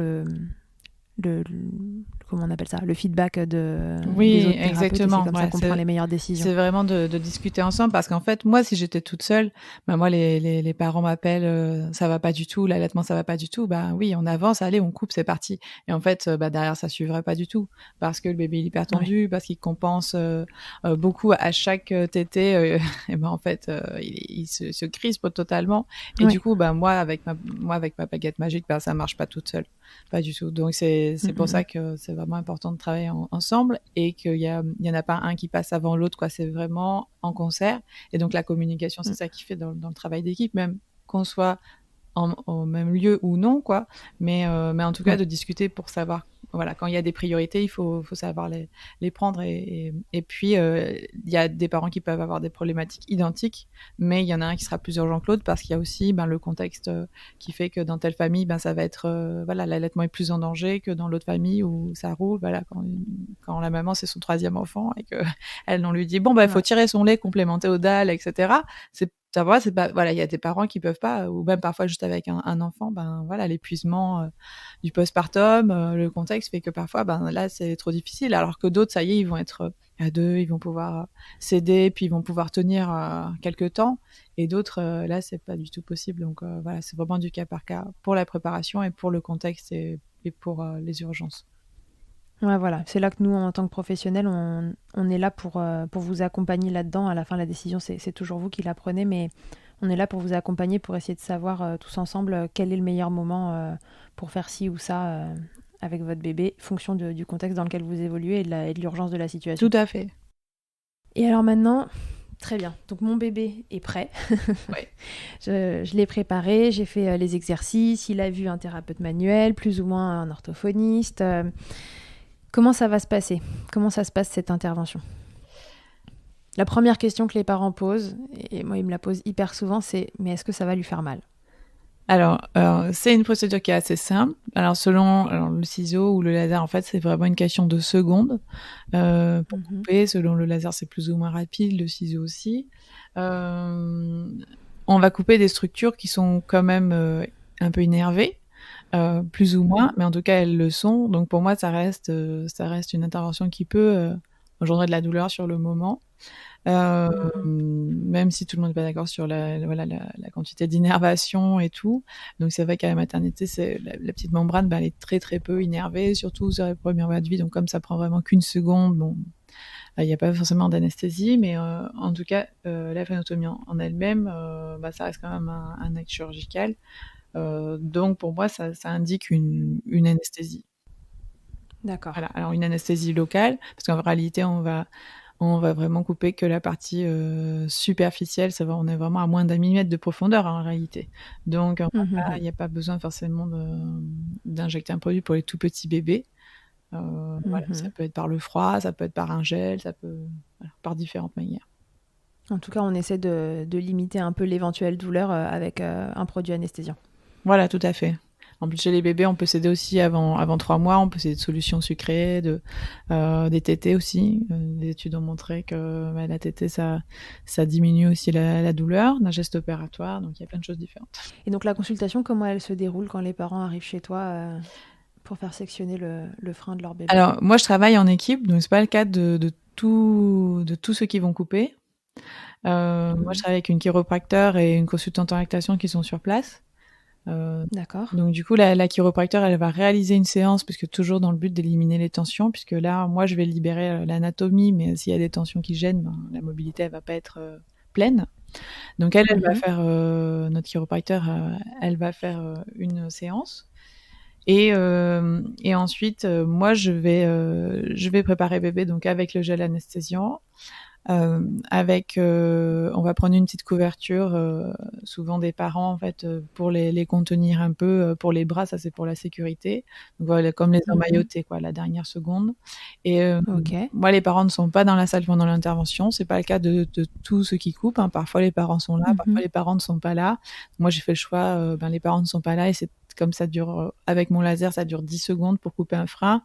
comment on appelle ça, le feedback des autres thérapeutes, exactement. et c'est comme ça qu'on prend les meilleures décisions. C'est vraiment de discuter ensemble, parce qu'en fait, moi, si j'étais toute seule, moi, les parents m'appellent, ça va pas du tout, l'allaitement, ça va pas du tout. Oui, on avance, allez, on coupe, c'est parti. Et en fait, derrière, ça suivrait pas du tout, parce que le bébé il est hyper tendu, parce qu'il compense beaucoup à chaque tétée. Et en fait, il se crispe totalement. Et du coup, moi, avec ma baguette magique, ça marche pas toute seule. Pas du tout. Donc c'est pour ça que c'est vraiment important de travailler ensemble, et qu'il y en a pas un qui passe avant l'autre, quoi. C'est vraiment en concert. Et donc la communication, c'est ça qui fait dans le travail d'équipe, même qu'on soit au même lieu ou non, quoi. Mais en tout cas, de discuter pour savoir, voilà, quand il y a des priorités, il faut savoir les prendre. Et puis, il y a des parents qui peuvent avoir des problématiques identiques, mais il y en a un qui sera plus urgent que l'autre, parce qu'il y a aussi le contexte qui fait que dans telle famille, ça va être, l'allaitement est plus en danger que dans l'autre famille où ça roule. Voilà, quand la maman, c'est son 3e enfant, et qu'elle, on lui dit, il faut tirer son lait, complémenter au DAL, etc. Ça va, c'est pas, voilà, il y a des parents qui peuvent pas, ou même parfois juste avec un enfant, l'épuisement du postpartum, le contexte fait que parfois, là, c'est trop difficile, alors que d'autres, ça y est, ils vont être à 2, ils vont pouvoir s'aider, puis ils vont pouvoir tenir quelques temps, et d'autres, là, c'est pas du tout possible. Donc voilà, c'est vraiment du cas par cas pour la préparation et pour le contexte, et pour les urgences. Ouais, voilà, c'est là que nous, en tant que professionnels, on est là pour vous accompagner là-dedans. À la fin, la décision, c'est toujours vous qui la prenez, mais on est là pour vous accompagner, pour essayer de savoir tous ensemble quel est le meilleur moment pour faire ci ou ça avec votre bébé, fonction du contexte dans lequel vous évoluez et de l'urgence de la situation. Tout à fait. Et alors maintenant, très bien, donc mon bébé est prêt. Ouais. Je l'ai préparé, j'ai fait les exercices, il a vu un thérapeute manuel, plus ou moins un orthophoniste. Comment ça va se passer? Comment ça se passe, cette intervention? La première question que les parents posent, et moi ils me la posent hyper souvent, c'est « mais est-ce que ça va lui faire mal ?» Alors, c'est une procédure qui est assez simple. Alors, selon le ciseau ou le laser, en fait, c'est vraiment une question de secondes pour couper. Selon le laser, c'est plus ou moins rapide, le ciseau aussi. On va couper des structures qui sont quand même un peu innervées. Plus ou moins, mais en tout cas elles le sont. Donc pour moi ça reste une intervention qui peut engendrer de la douleur sur le moment, même si tout le monde n'est pas d'accord sur la quantité d'innervation et tout. Donc c'est vrai qu'à la maternité, c'est la petite membrane, elle est très très peu innervée, surtout sur les premiers mois de vie. Donc comme ça prend vraiment qu'une seconde, il n'y a pas forcément d'anesthésie, mais en tout cas la phénotomie en elle-même, ça reste quand même un acte chirurgical. Donc pour moi ça indique une anesthésie. D'accord. Voilà. Alors une anesthésie locale, parce qu'en réalité on va vraiment couper que la partie superficielle. On est vraiment à moins d'1 millimètre de profondeur en réalité. Donc il n'y a pas besoin forcément d'injecter un produit pour les tout petits bébés. Voilà, ça peut être par le froid, ça peut être par un gel, ça peut par différentes manières. En tout cas, on essaie de limiter un peu l'éventuelle douleur avec un produit anesthésiant. Voilà, tout à fait. En plus, chez les bébés, on peut s'aider aussi avant 3 mois. On peut s'aider de solutions sucrées, des tétées aussi. Des études ont montré que la tétée, ça diminue aussi la douleur d'un geste opératoire. Donc, il y a plein de choses différentes. Et donc, la consultation, comment elle se déroule quand les parents arrivent chez toi pour faire sectionner le frein de leur bébé? Alors, moi, je travaille en équipe, donc c'est pas le cas de tous ceux qui vont couper. Moi, je travaille avec une chiropracteur et une consultante en lactation qui sont sur place. D'accord. Donc du coup la chiropracteur elle va réaliser une séance, puisque toujours dans le but d'éliminer les tensions, puisque là moi je vais libérer l'anatomie, mais s'il y a des tensions qui gênent, la mobilité elle va pas être pleine. Donc elle va Mhm. faire, notre chiropracteur, elle va faire une séance. Et ensuite, moi, je vais préparer bébé donc avec le gel anesthésiant. On va prendre une petite couverture, souvent des parents en fait, pour les contenir un peu. Pour les bras, ça c'est pour la sécurité. Donc voilà, comme les Mhm. emmailloter quoi, la dernière seconde. Ok, Moi, les parents ne sont pas dans la salle pendant l'intervention. C'est pas le cas de tous ceux qui coupent, hein. Parfois les parents sont là, parfois Mhm. les parents ne sont pas là. Moi, j'ai fait le choix, les parents ne sont pas là et c'est comme ça dure, avec mon laser, ça dure 10 secondes pour couper un frein.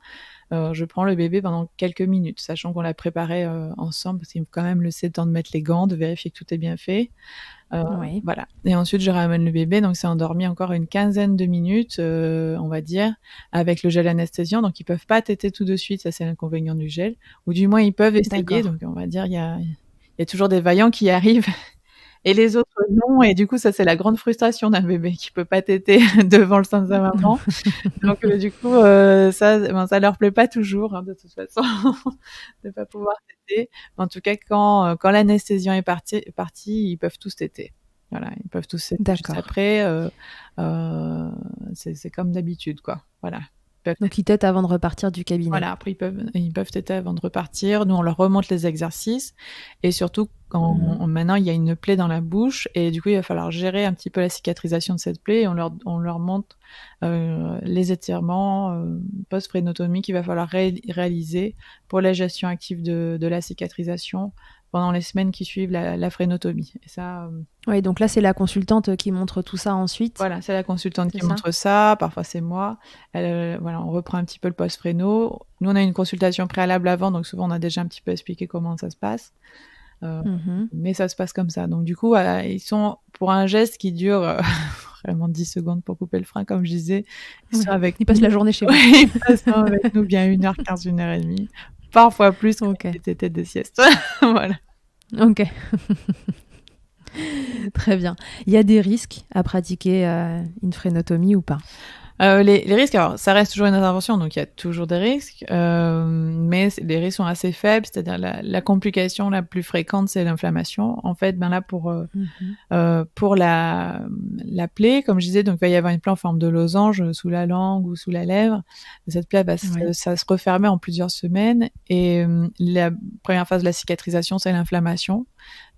Je prends le bébé pendant quelques minutes, sachant qu'on l'a préparé ensemble, parce qu'il faut quand même laisser le temps de mettre les gants, de vérifier que tout est bien fait. oui, Voilà. Et ensuite, je ramène le bébé, donc c'est endormi encore une quinzaine de minutes, on va dire, avec le gel anesthésiant. Donc, ils peuvent pas téter tout de suite, ça c'est l'inconvénient du gel. Ou du moins, ils peuvent essayer. d'accord. Donc, on va dire, il y a toujours des vaillants qui arrivent et les autres non. Et du coup, ça c'est la grande frustration d'un bébé qui peut pas téter devant le sein de sa maman. Donc du coup, ça leur plaît pas toujours, hein, de toute façon, de pas pouvoir téter. Mais en tout cas, quand l'anesthésiant est parti, ils peuvent tous téter. Voilà, ils peuvent tous téter juste D'accord. après. C'est comme d'habitude, quoi. Voilà. Ils peuvent Donc, ils t'aident avant de repartir du cabinet. voilà, après ils peuvent têter avant de repartir. Nous, on leur remonte les exercices et surtout Mhm. maintenant il y a une plaie dans la bouche et du coup il va falloir gérer un petit peu la cicatrisation de cette plaie et on leur montre les étirements post-frénotomie qu'il va falloir réaliser pour la gestion active de la cicatrisation pendant les semaines qui suivent la frénotomie. Et ça, Oui, donc là, c'est la consultante qui montre tout ça ensuite, voilà, c'est la consultante c'est qui ça? montre ça, parfois c'est moi. Voilà, on reprend un petit peu le post-fréno. Nous, on a une consultation préalable avant, donc souvent on a déjà un petit peu expliqué comment ça se passe. Euh, Mhm. mais ça se passe comme ça. Donc du coup, voilà, ils sont pour un geste qui dure vraiment 10 secondes pour couper le frein, comme je disais. Ils sont Oui, avec ils passent nous. la journée chez Ouais, vous. ils passent avec nous bien 1h15, 1h30. Parfois plus quand Ok, c'était des siestes. Voilà. ok, très bien. Il y a des risques à pratiquer une frénotomie ou pas? Les risques, alors ça reste toujours une intervention, donc il y a toujours des risques, mais les risques sont assez faibles, c'est-à-dire la complication la plus fréquente, c'est l'inflammation. En fait, ben là Mhm. pour la plaie, comme je disais, donc il va y avoir une plaie en forme de losange sous la langue ou sous la lèvre. Cette plaie va Oui. ça se refermer en plusieurs semaines et la première phase de la cicatrisation, c'est l'inflammation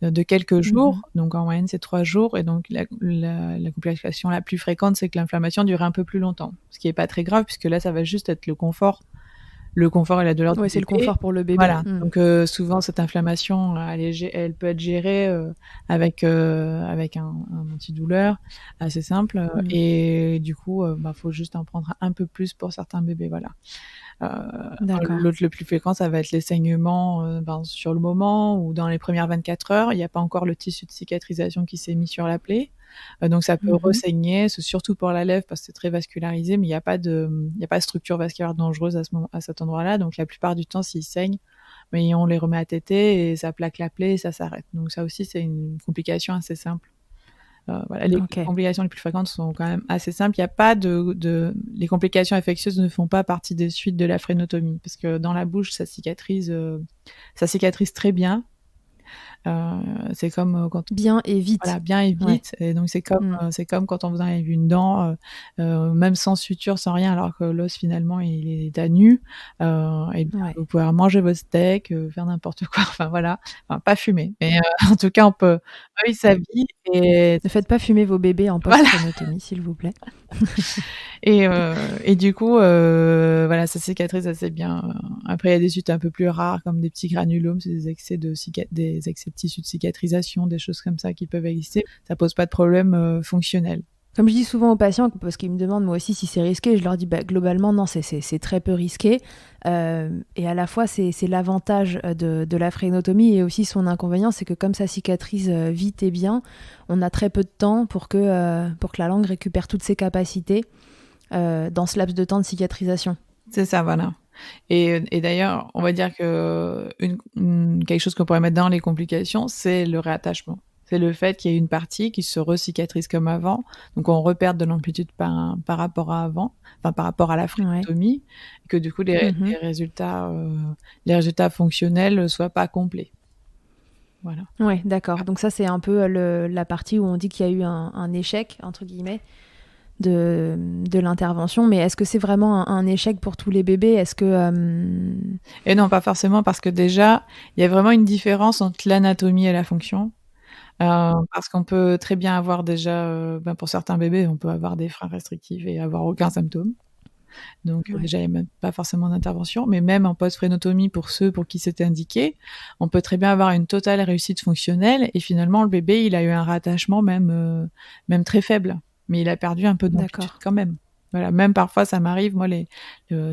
de quelques Mhm. jours. Donc en moyenne, c'est 3 jours. Et donc la complication la plus fréquente, c'est que l'inflammation dure un peu plus longtemps. Ce qui est pas très grave, puisque là, ça va juste être le confort et la douleur du Ouais, c'est le bébé. confort pour le bébé. Voilà. Mm. Donc souvent cette inflammation, elle peut être gérée avec un antidouleur assez simple. Mm. Et du coup, faut juste en prendre un peu plus pour certains bébés. Voilà. D'accord. L'autre le plus fréquent, ça va être les saignements sur le moment ou dans les premières 24 heures. Il n'y a pas encore le tissu de cicatrisation qui s'est mis sur la plaie. Donc ça peut Mhm. ressaigner, c'est surtout pour la lèvre parce que c'est très vascularisé, mais il y a pas de structure vasculaire dangereuse à cet endroit-là. Donc la plupart du temps, s'ils saignent, mais on les remet à téter et ça plaque la plaie et ça s'arrête. Donc ça aussi, c'est une complication assez simple. Voilà, les Ok. complications les plus fréquentes sont quand même assez simples. Il y a pas les complications infectieuses ne font pas partie des suites de la frénotomie parce que dans la bouche, ça cicatrise très bien. C'est comme quand Bien et voilà, vite. bien et Ouais. vite. Et donc Mm. c'est comme quand on vous enlève une dent, même sans suture, sans rien, alors que l'os finalement il est à nu. Et bien, Ouais. vous pouvez manger votre steak, faire n'importe quoi. Enfin voilà, enfin pas fumer, mais en tout cas on peut vivre sa vie et Ne faites pas fumer vos bébés en voilà. post-frénotomie, s'il vous plaît. Et du coup, voilà, ça cicatrise assez bien. Après, il y a des suites un peu plus rares, comme des petits granulomes, c'est des excès de tissu de cicatrisation, des choses comme ça qui peuvent exister. Ça pose pas de problème fonctionnel. Comme je dis souvent aux patients, parce qu'ils me demandent moi aussi si c'est risqué, je leur dis bah, globalement non, c'est très peu risqué. Et à la fois, c'est l'avantage de la frénotomie et aussi son inconvénient, c'est que comme ça cicatrise vite et bien, on a très peu de temps pour que la langue récupère toutes ses capacités dans ce laps de temps de cicatrisation. C'est ça, voilà. Et d'ailleurs, on va dire que quelque chose qu'on pourrait mettre dans les complications, c'est le réattachement. C'est le fait qu'il y ait une partie qui se recicatrise comme avant, donc on repère de l'amplitude par rapport à avant, enfin par rapport à la Ouais. frénotomie, et que du coup Mhm. les résultats fonctionnels soient pas complets. Voilà. Ouais, d'accord. Donc ça, c'est un peu la partie où on dit qu'il y a eu un échec, entre guillemets, de l'intervention. Mais est-ce que c'est vraiment un échec pour tous les bébés? Est-ce que... Et non, pas forcément, parce que déjà, il y a vraiment une différence entre l'anatomie et la fonction. Parce qu'on peut très bien avoir déjà, pour certains bébés, on peut avoir des freins restrictifs et avoir aucun symptôme. Donc Ouais. déjà, il n'y a même pas forcément d'intervention. Mais même en post-frénotomie, pour ceux pour qui c'était indiqué, on peut très bien avoir une totale réussite fonctionnelle. Et finalement, le bébé, il a eu un rattachement même très faible. Mais il a perdu un peu d'amplitude D'accord. quand même. Voilà, même parfois, ça m'arrive, moi,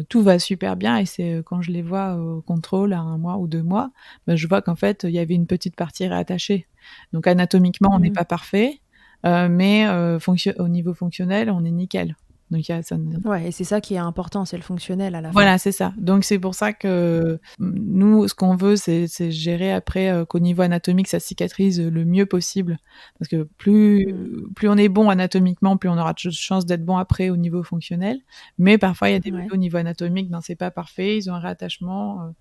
tout va super bien, et c'est quand je les vois au contrôle à 1 mois ou 2 mois, je vois qu'en fait, il y avait une petite partie réattachée. Donc anatomiquement, on n'est Mhm. pas parfait, mais au niveau fonctionnel, on est nickel. Donc il y a ça. Ouais, et c'est ça qui est important, c'est le fonctionnel à la fin. Voilà, c'est ça. Donc c'est pour ça que nous, ce qu'on veut, c'est gérer après qu'au niveau anatomique, ça cicatrise le mieux possible. Parce que Mhm. plus on est bon anatomiquement, plus on aura de chances d'être bon après au niveau fonctionnel. Mais parfois, il y a des bébés Ouais. au niveau anatomique, ben c'est pas parfait, ils ont un réattachement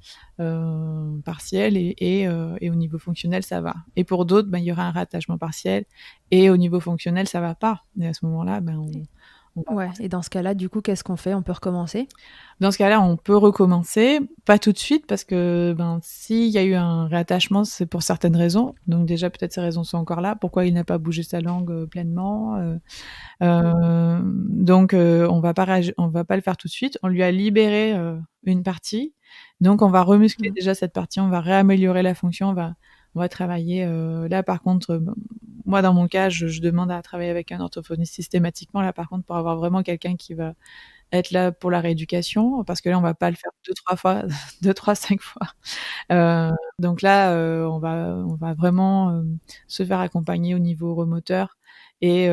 partiel, et au niveau fonctionnel, ça va. Et pour d'autres, il y aura un réattachement partiel et au niveau fonctionnel, ça va pas. Et à ce moment-là, on va Ouais, et dans ce cas-là, du coup, qu'est-ce qu'on fait? On peut recommencer? Dans ce cas-là, on peut recommencer, pas tout de suite, parce que s'il y a eu un réattachement, c'est pour certaines raisons. Donc déjà, peut-être ces raisons sont encore là. Pourquoi il n'a pas bougé sa langue pleinement Donc on va pas le faire tout de suite. On lui a libéré une partie, donc on va remuscler Mhm. déjà cette partie. On va réaméliorer la fonction. On va travailler. Là, par contre, moi dans mon cas, je demande à travailler avec un orthophoniste systématiquement. Là, par contre, pour avoir vraiment quelqu'un qui va être là pour la rééducation, parce que là, on va pas le faire 2-3 fois, 2-3-5 fois. Donc là, on va vraiment se faire accompagner au niveau remoteur et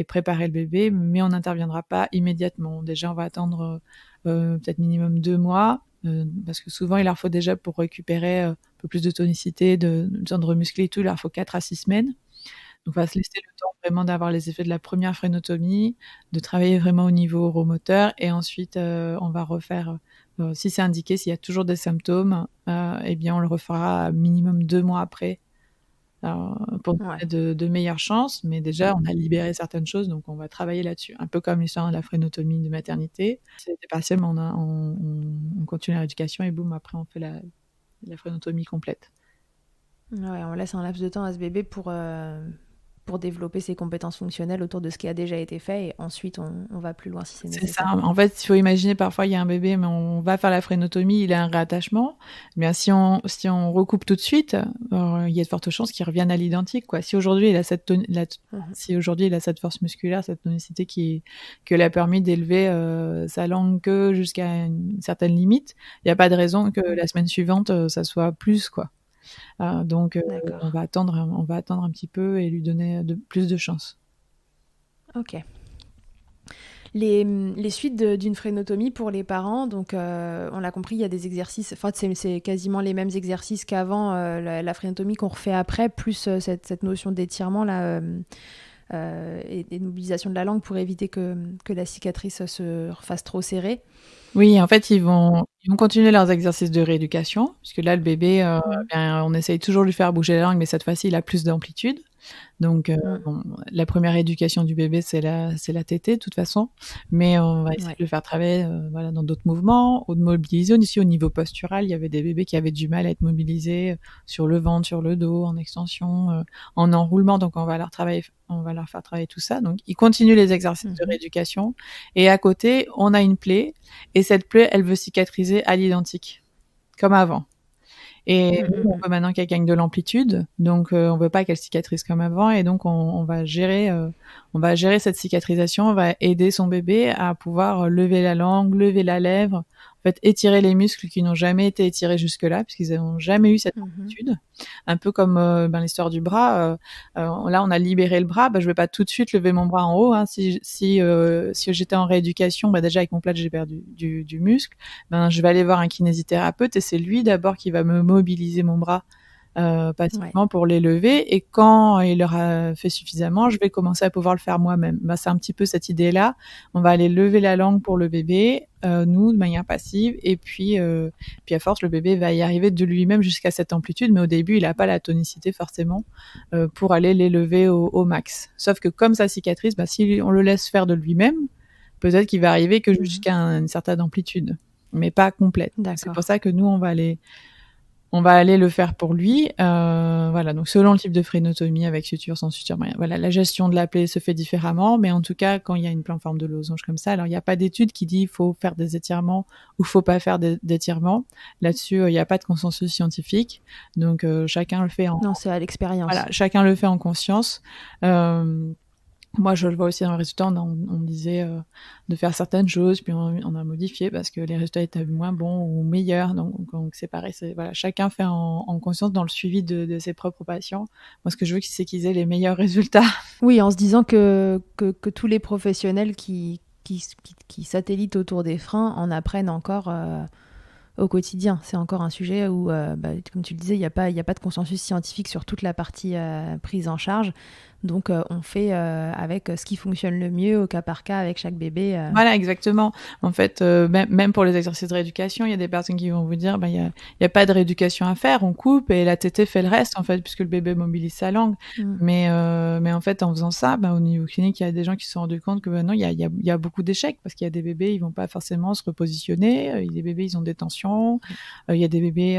préparer le bébé, mais on n'interviendra pas immédiatement. Déjà, on va attendre peut-être minimum 2 mois, parce que souvent, il leur faut déjà pour récupérer un peu plus de tonicité, le temps de remuscler et tout, il leur faut 4 à 6 semaines. Donc, on va se laisser le temps vraiment d'avoir les effets de la première frénotomie, de travailler vraiment au niveau oromoteur, et ensuite on va refaire, si c'est indiqué, s'il y a toujours des symptômes, eh bien on le refera minimum 2 mois après, pour Ouais. donner de meilleures chances. Mais déjà, on a libéré certaines choses, donc on va travailler là-dessus. Un peu comme l'histoire de la frénotomie de maternité. C'était partiel, mais on continue la rééducation et boum, après on fait la frénotomie complète. Ouais, on laisse un laps de temps à ce bébé pour développer ses compétences fonctionnelles autour de ce qui a déjà été fait et ensuite on va plus loin si c'est C'est ça. nécessaire. En fait, il faut imaginer, parfois, il y a un bébé, mais on va faire la frénotomie, il a un réattachement. Mais si on recoupe tout de suite, il y a de fortes chances qu'il revienne à l'identique, quoi. Si aujourd'hui, il a Mhm. si aujourd'hui, il a cette force musculaire, cette tonicité qui lui a permis d'élever sa langue que jusqu'à une certaine limite, il n'y a pas de raison que la semaine suivante, ça soit plus, quoi. Donc, D'accord. on va attendre un petit peu et lui donner plus de chance. Ok. Les suites d'une frénotomie pour les parents, donc on l'a compris, il y a des exercices, enfin c'est quasiment les mêmes exercices qu'avant la frénotomie qu'on refait après, plus cette notion d'étirement là, et de mobilisation de la langue pour éviter que la cicatrice se refasse trop serrée. Oui, en fait, ils vont continuer leurs exercices de rééducation, puisque là, le bébé, Mhm. on essaye toujours de lui faire bouger la langue, mais cette fois-ci, il a plus d'amplitude. Donc, Mhm. bon, la première éducation du bébé, c'est la tétée, de toute façon. Mais on va essayer Ouais. de le faire travailler voilà, dans d'autres mouvements, ou de mobiliser aussi au niveau postural. Il y avait des bébés qui avaient du mal à être mobilisés sur le ventre, sur le dos, en extension, en enroulement. Donc, on va leur faire travailler tout ça. Donc, ils continuent les exercices de Mhm. rééducation. Et à côté, on a une plaie. Et cette plaie, elle veut cicatriser à l'identique, comme avant. Et Mhm. nous, on Mhm. veut maintenant qu'elle gagne de l'amplitude, donc on veut pas qu'elle cicatrise comme avant, et donc on va gérer cette cicatrisation, on va aider son bébé à pouvoir lever la langue, lever la lèvre, en fait étirer les muscles qui n'ont jamais été étirés jusque-là, puisqu'ils n'ont jamais eu cette Mhm. amplitude. Un peu comme l'histoire du bras. Là, on a libéré le bras, je vais pas tout de suite lever mon bras en haut. Hein. Si j'étais en rééducation, déjà avec mon plâtre, j'ai perdu du muscle. Je vais aller voir un kinésithérapeute et c'est lui d'abord qui va me mobiliser mon bras Ouais. passivement pour les lever. Et quand il leur a fait suffisamment, je vais commencer à pouvoir le faire moi-même. Bah, c'est un petit peu cette idée-là. On va aller lever la langue pour le bébé, nous, de manière passive. Et puis à force, le bébé va y arriver de lui-même jusqu'à cette amplitude. Mais au début, il n'a pas la tonicité forcément pour aller les lever au max. Sauf que comme ça cicatrise, bah, si on le laisse faire de lui-même, peut-être qu'il va arriver que jusqu'à une certaine amplitude, mais pas complète. C'est pour D'accord. ça que nous, on va aller le faire pour lui. Voilà, donc selon le type de frénotomie, avec suture, sans suture, voilà, la gestion de la plaie se fait différemment, mais en tout cas, quand il y a une plaie en forme de losange comme ça, alors il n'y a pas d'étude qui dit il faut faire des étirements ou faut pas faire d'étirements. Là-dessus, il n'y a pas de consensus scientifique, donc chacun le fait Non, c'est à l'expérience. voilà, chacun le fait en conscience. Moi, je le vois aussi dans les résultats. On me disait de faire certaines choses, puis on a modifié parce que les résultats étaient moins bons ou meilleurs. Donc c'est pareil. Voilà, chacun fait en conscience dans le suivi de ses propres patients. Moi, ce que je veux, c'est qu'ils aient les meilleurs résultats. Oui, en se disant que tous les professionnels qui satellitent autour des freins en apprennent encore au quotidien. C'est encore un sujet où, comme tu le disais, il y a pas de consensus scientifique sur toute la partie prise en charge. Donc, on fait avec ce qui fonctionne le mieux au cas par cas avec chaque bébé. Voilà, exactement. En fait, même pour les exercices de rééducation, il y a des personnes qui vont vous dire, il y a pas de rééducation à faire, on coupe et la tétée fait le reste, en fait, puisque le bébé mobilise sa langue. Mm. Mais en fait, en faisant ça, au niveau clinique, il y a des gens qui se sont rendus compte que non, il y a beaucoup d'échecs parce qu'il y a des bébés, ils vont pas forcément se repositionner. Il y a des bébés, ils ont des tensions. Il y a des bébés,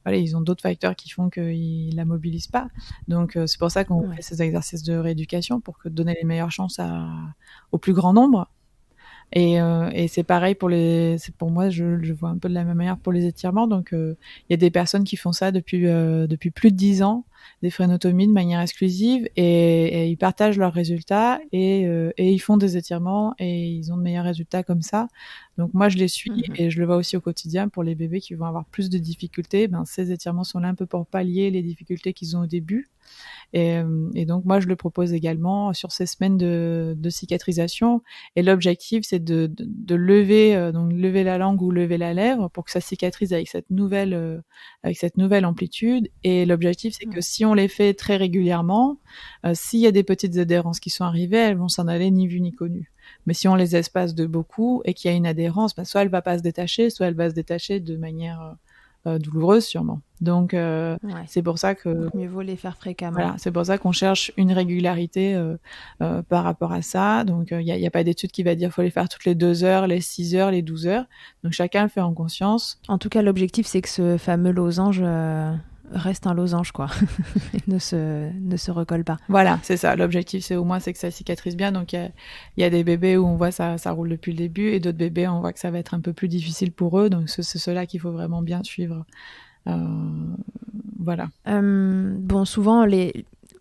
voilà, ils ont d'autres facteurs qui font qu'ils la mobilisent pas. Donc, c'est pour ça qu'on fait ces exercices de rééducation pour donner les meilleures chances au plus grand nombre. Et c'est pareil pour moi, je vois un peu de la même manière pour les étirements. Donc, il y a des personnes qui font ça depuis plus de 10 ans, des frénotomies de manière exclusive, et ils partagent leurs résultats et ils font des étirements et ils ont de meilleurs résultats comme ça. Donc moi, je les suis et je le vois aussi au quotidien pour les bébés qui vont avoir plus de difficultés. Ces étirements sont là un peu pour pallier les difficultés qu'ils ont au début. Et donc moi, je le propose également sur ces semaines de cicatrisation. Et l'objectif, c'est de lever, donc lever la langue ou lever la lèvre pour que ça cicatrise avec cette nouvelle amplitude. Et l'objectif, c'est que si on les fait très régulièrement, s'il y a des petites adhérences qui sont arrivées, elles vont s'en aller ni vu ni connu. Mais si on les espace de beaucoup et qu'il y a une adhérence, soit elle va pas se détacher, soit elle va se détacher de manière douloureuse sûrement. Donc c'est pour ça que Donc, mieux vaut les faire fréquemment. voilà, c'est pour ça qu'on cherche une régularité par rapport à ça. Donc il y a pas d'étude qui va dire faut les faire toutes les 2 heures, les 6 heures, les 12 heures. Donc chacun le fait en conscience. En tout cas, l'objectif, c'est que ce fameux losange reste un losange, quoi. Et ne se recolle pas. Voilà, c'est ça. L'objectif, c'est au moins c'est que ça cicatrise bien. Donc il y a des bébés où on voit ça roule depuis le début, et d'autres bébés on voit que ça va être un peu plus difficile pour eux. Donc c'est ceux-là qu'il faut vraiment bien suivre. Voilà. Bon, souvent,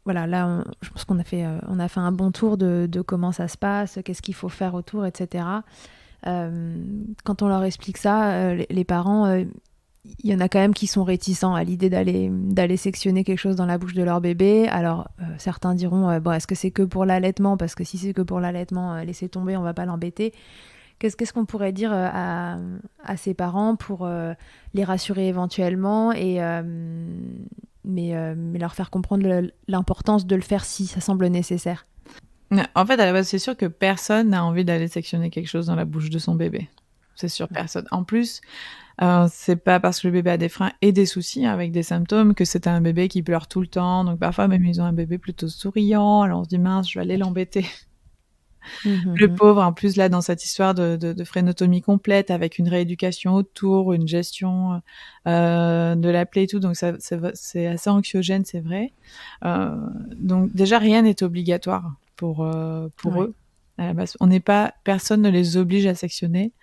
voilà, là, je pense qu'on on a fait un bon tour de comment ça se passe, qu'est-ce qu'il faut faire autour, etc. Quand on leur explique ça, les parents, il y en a quand même qui sont réticents à l'idée d'aller sectionner quelque chose dans la bouche de leur bébé. Alors, certains diront, bon, est-ce que c'est que pour l'allaitement? Parce que si c'est que pour l'allaitement, laissez tomber, on va pas l'embêter. Qu'est-ce qu'on pourrait dire à ces parents pour les rassurer éventuellement mais leur faire comprendre l'importance de le faire si ça semble nécessaire? En fait, à la base, c'est sûr que personne n'a envie d'aller sectionner quelque chose dans la bouche de son bébé. C'est sûr, personne. En plus, c'est pas parce que le bébé a des freins et des soucis avec des symptômes que c'est un bébé qui pleure tout le temps. Donc parfois, même ils ont un bébé plutôt souriant. Alors on se dit mince, je vais aller l'embêter. Le pauvre, en plus là, dans cette histoire de frénotomie complète, avec une rééducation autour, une gestion de la plaie et tout, donc c'est assez anxiogène, c'est vrai. Donc déjà, rien n'est obligatoire pour eux. À la base, personne ne les oblige à sectionner.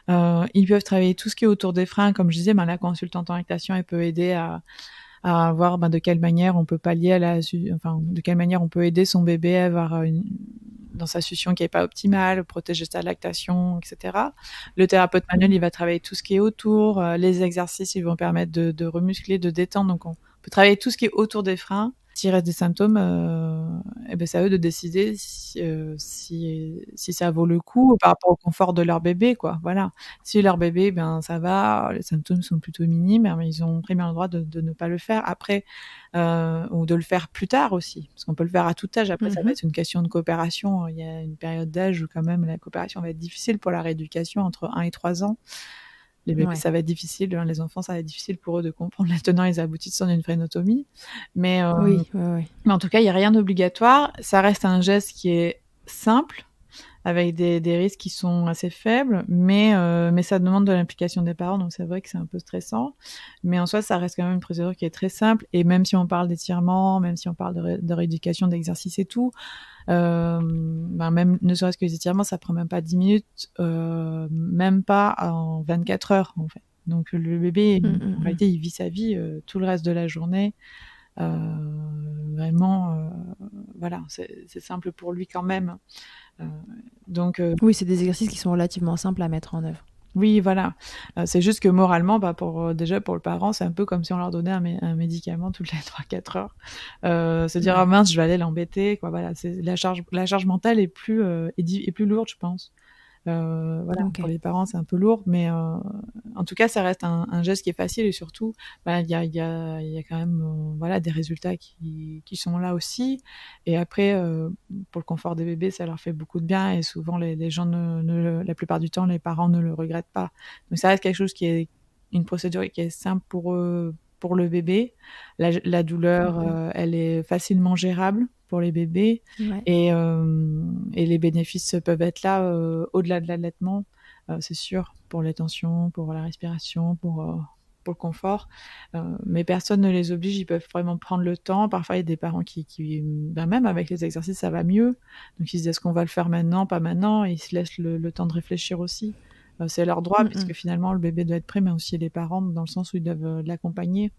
Ils peuvent travailler tout ce qui est autour des freins, comme je disais, la consultante en lactation, elle peut aider à voir de quelle manière on peut pallier de quelle manière on peut aider son bébé à avoir dans sa succion qui est pas optimale, protéger sa lactation, etc. Le thérapeute manuel, il va travailler tout ce qui est autour. Les exercices, ils vont permettre de remuscler, de détendre. Donc, on peut travailler tout ce qui est autour des freins S'il reste des symptômes, c'est à eux de décider si ça vaut le coup par rapport au confort de leur bébé, quoi. Voilà. Si leur bébé, ça va, les symptômes sont plutôt minimes, ils ont très bien le droit de ne pas le faire. Après, ou de le faire plus tard aussi, parce qu'on peut le faire à tout âge. Après, ça va être une question de coopération. Il y a une période d'âge où quand même la coopération va être difficile pour la rééducation entre 1 et 3 ans. Les bébés, ça va être difficile, les enfants, ça va être difficile pour eux de comprendre les tenants et les aboutissants d'une frénotomie. Mais en tout cas, il n'y a rien d'obligatoire. Ça reste un geste qui est simple, avec des risques qui sont assez faibles, mais ça demande de l'implication des parents, donc c'est vrai que c'est un peu stressant. Mais en soi, ça reste quand même une procédure qui est très simple, et même si on parle d'étirement, même si on parle de rééducation, d'exercice et tout, même ne serait-ce que les étirements, ça prend même pas 10 minutes, même pas en 24 heures, en fait. Donc le bébé, en réalité, il vit sa vie tout le reste de la journée. Vraiment, voilà, c'est simple pour lui quand même. Oui, c'est des exercices qui sont relativement simples à mettre en œuvre. Oui, voilà. C'est juste que moralement, déjà pour le parent, c'est un peu comme si on leur donnait un médicament toutes les 3-4 heures. Se dire, ah mince, je vais aller l'embêter, quoi. Voilà, la charge mentale est plus lourde, je pense. Pour les parents, c'est un peu lourd, mais en tout cas, ça reste un geste qui est facile, et surtout, il y a quand même des résultats qui sont là aussi. Et après, pour le confort des bébés, ça leur fait beaucoup de bien, et souvent les gens la plupart du temps, les parents ne le regrettent pas. Donc ça reste quelque chose qui est une procédure qui est simple pour le bébé. La douleur, elle est facilement gérable pour les bébés, et les bénéfices peuvent être là au-delà de l'allaitement, c'est sûr, pour les tensions, pour la respiration, pour le confort. Mais personne ne les oblige, ils peuvent vraiment prendre le temps. Parfois, il y a des parents qui même avec les exercices, ça va mieux. Donc, ils se disent, est-ce qu'on va le faire maintenant, pas maintenant? Et ils se laissent le temps de réfléchir aussi. C'est leur droit, puisque finalement, le bébé doit être prêt, mais aussi les parents, dans le sens où ils doivent l'accompagner.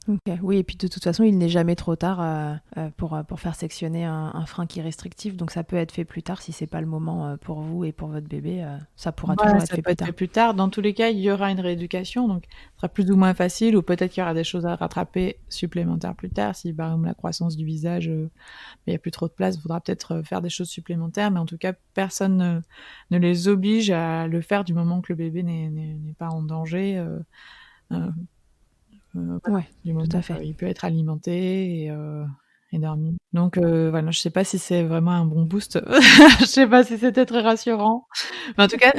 Ok, oui, et puis de toute façon, il n'est jamais trop tard pour faire sectionner un frein qui est restrictif, donc ça peut être fait plus tard si c'est pas le moment pour vous et pour votre bébé, ça pourra toujours être ça fait peut plus être tard. fait plus tard. Dans tous les cas, il y aura une rééducation, donc ce sera plus ou moins facile, ou peut-être qu'il y aura des choses à rattraper supplémentaires plus tard. Si par exemple la croissance du visage, il n'y a plus trop de place, il faudra peut-être faire des choses supplémentaires, mais en tout cas, personne ne les oblige à le faire du moment que le bébé n'est pas en danger. Du moment tout à fait. qu'il peut être alimenté et dormi. Donc voilà, je sais pas si c'est vraiment un bon boost. Je sais pas si c'était très rassurant. Mais en tout cas,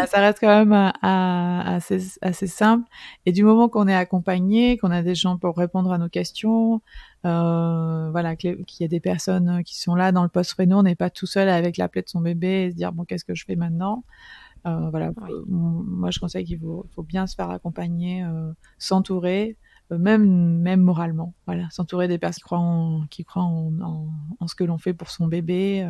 ça reste quand même assez simple. Et du moment qu'on est accompagné, qu'on a des gens pour répondre à nos questions, qu'il y a des personnes qui sont là dans le post-réno, on n'est pas tout seul avec la plaie de son bébé et se dire bon, qu'est-ce que je fais maintenant? Moi je conseille qu'il faut bien se faire accompagner, s'entourer, même moralement, s'entourer des personnes qui croient en ce que l'on fait pour son bébé.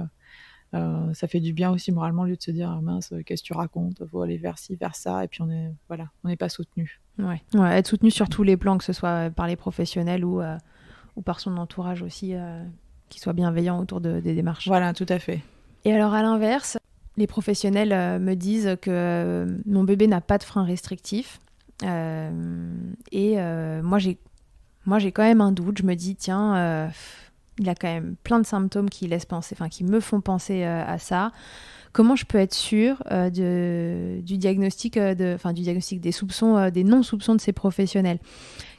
Ça fait du bien aussi moralement, au lieu de se dire ah mince, qu'est-ce que tu racontes, faut aller vers ci, vers ça, et puis on n'est pas soutenu. Être soutenu sur tous les plans, que ce soit par les professionnels ou par son entourage aussi, qui soit bienveillant autour des démarches. Voilà, tout à fait. Et alors à l'inverse, les professionnels me disent que mon bébé n'a pas de frein restrictif. Moi j'ai quand même un doute. Je me dis, tiens, il a quand même plein de symptômes qui me font penser à ça. Comment je peux être sûre du diagnostic, du diagnostic des soupçons, des non-soupçons de ces professionnels?